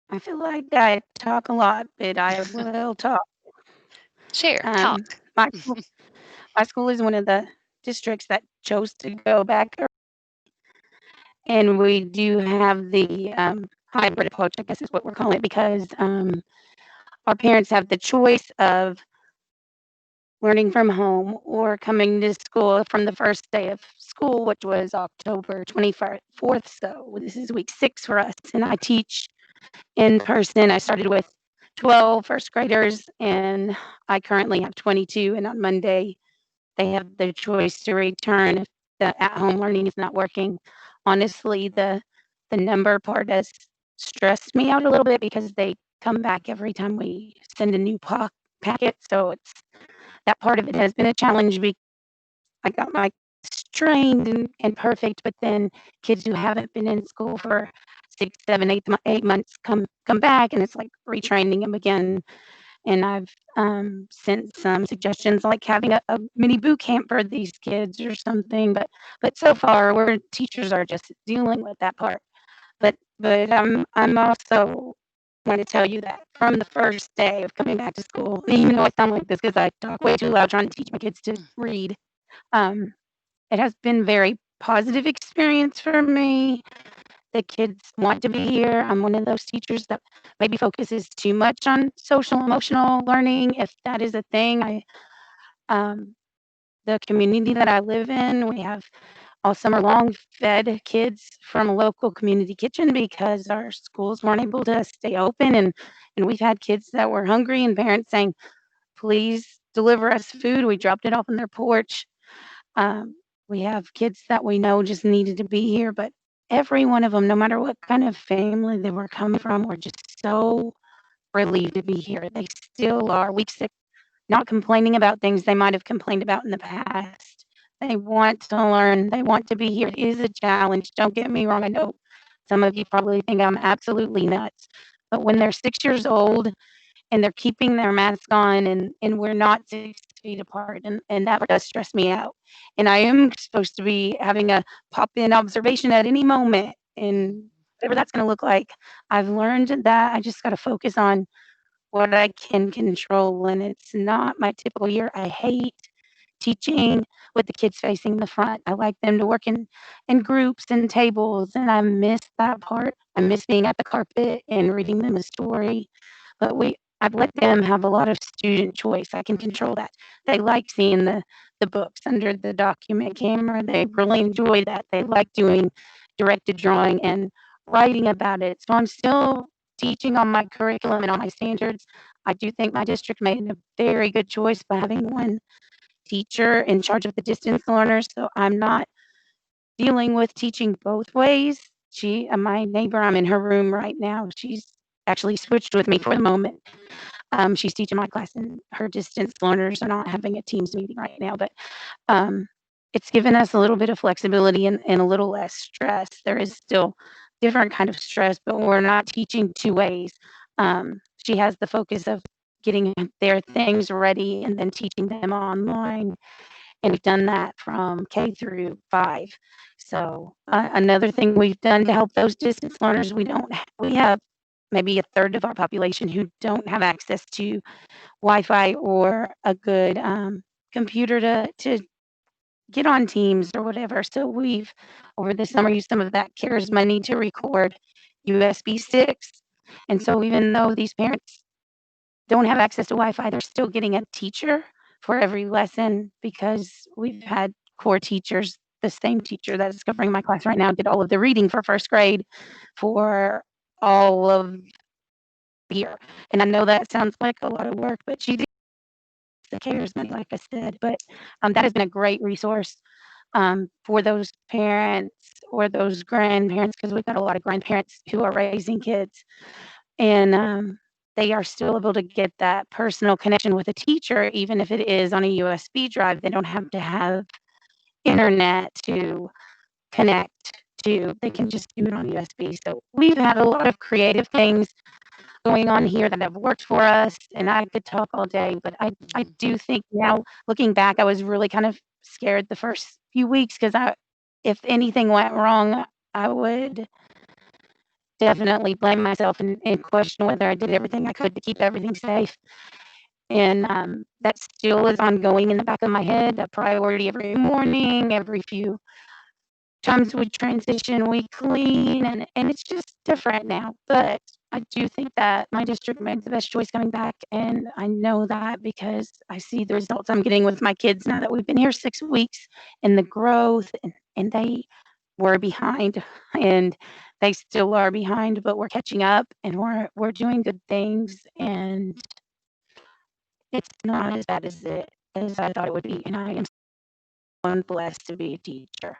I feel like I talk a lot, but I will talk. Share, talk. My school is one of the districts that chose to go back, and we do have the hybrid approach, I guess is what we're calling it, because our parents have the choice of learning from home or coming to school from the first day of school, which was October 24th. So this is week 6 for us, and I teach in person. I started with 12 first graders, and I currently have 22, and on Monday they have the choice to return if the at-home learning is not working. Honestly, the number part has stressed me out a little bit because they come back every time we send a new packet. So it's that part of it has been a challenge. I got my trained and perfect, but then kids who haven't been in school for 6, 7, 8 months come back, and it's like retraining them again. And I've sent some suggestions like having a mini boot camp for these kids or something, but so far we're teachers are just dealing with that part. But I'm also want to tell you that from the first day of coming back to school, even though I sound like this because I talk way too loud trying to teach my kids to read, it has been very positive experience for me. The kids want to be here. I'm one of those teachers that maybe focuses too much on social emotional learning, if that is a thing. The community that I live in, we have all summer long fed kids from a local community kitchen because our schools weren't able to stay open, and we've had kids that were hungry and parents saying, please deliver us food. We dropped it off on their porch. We have kids that we know just needed to be here, but every one of them, no matter what kind of family they were coming from, were just so relieved to be here. They still are. Week 6, not complaining about things they might have complained about in the past. They want to learn. They want to be here. It is a challenge. Don't get me wrong. I know some of you probably think I'm absolutely nuts, but when they're 6 years old and they're keeping their mask on and we're not 6 feet apart, and that does stress me out. And I am supposed to be having a pop-in observation at any moment, and whatever that's going to look like. I've learned that I just got to focus on what I can control, and it's not my typical year. I hate teaching with the kids facing the front. I like them to work in groups and tables, and I miss that part. I miss being at the carpet and reading them a story. But I've let them have a lot of student choice. I can control that. They like seeing the books under the document camera. They really enjoy that. They like doing directed drawing and writing about it. So I'm still teaching on my curriculum and on my standards. I do think my district made a very good choice by having one teacher in charge of the distance learners. So I'm not dealing with teaching both ways. My neighbor, I'm in her room right now. She's actually switched with me for the moment. She's teaching my class, and her distance learners are not having a Teams meeting right now, but it's given us a little bit of flexibility and a little less stress. There is still different kind of stress, but we're not teaching 2 ways. She has the focus of getting their things ready and then teaching them online. And we've done that from K through 5. So another thing we've done to help those distance learners, we have maybe a third of our population who don't have access to Wi-Fi or a good computer to get on Teams or whatever. So we've, over the summer, used some of that CARES money to record USB sticks. And so even though these parents don't have access to Wi-Fi, they're still getting a teacher for every lesson, because we've had core teachers. The same teacher that's covering my class right now did all of the reading for first grade for all of the year. And I know that sounds like a lot of work, but she did the CARES money, like I said. But that has been a great resource for those parents or those grandparents, because we've got a lot of grandparents who are raising kids, and they are still able to get that personal connection with a teacher, even if it is on a USB drive. They don't have to have internet to connect to. They can just do it on USB. So we've had a lot of creative things going on here that have worked for us, and I could talk all day, but I do think now, looking back, I was really kind of scared the first few weeks, because if anything went wrong, I would definitely blame myself and question whether I did everything I could to keep everything safe. And that still is ongoing in the back of my head, a priority every morning, every few times we transition, we clean, and it's just different now. But I do think that my district made the best choice coming back, and I know that because I see the results I'm getting with my kids now that we've been here 6 weeks, and the growth, and they were behind, and they still are behind, but we're catching up, and we're doing good things, and it's not as bad as I thought it would be, and I am so blessed to be a teacher.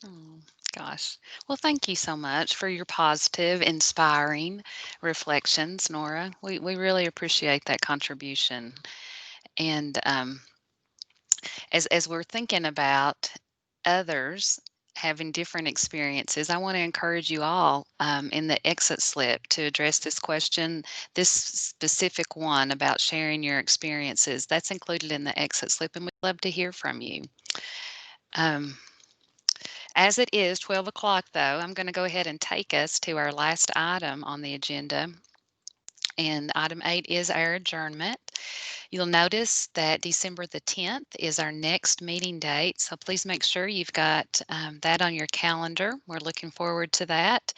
Oh, gosh. Well, thank you so much for your positive, inspiring reflections, Nora. We really appreciate that contribution. And as we're thinking about others having different experiences, I want to encourage you all in the exit slip to address this question, this specific one about sharing your experiences. That's included in the exit slip, and we'd love to hear from you. As it is 12 o'clock, though, I'm going to go ahead and take us to our last item on the agenda. And item 8 is our adjournment. You'll notice that December the 10th is our next meeting date, so please make sure you've got that on your calendar. We're looking forward to that.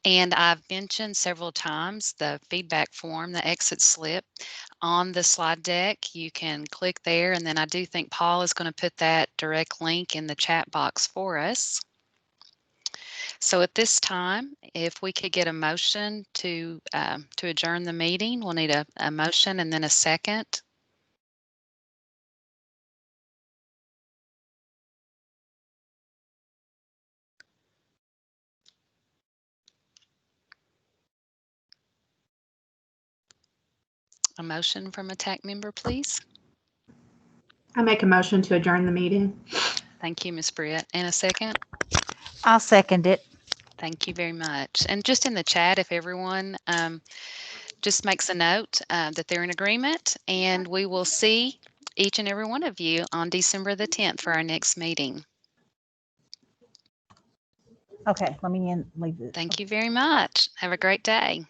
And I've mentioned several times the feedback form, the exit slip on the slide deck. You can click there, and then I do think Paul is going to put that direct link in the chat box for us. So at this time, if we could get a motion to adjourn the meeting, we'll need a motion and then a second. A motion from a TAC member, please. I make a motion to adjourn the meeting. Thank you, Ms. Britt. And a second? I'll second it. Thank you very much. And just in the chat, if everyone just makes a note that they're in agreement, and we will see each and every one of you on December the 10th for our next meeting. Okay, let me leave this. Thank you very much. Have a great day.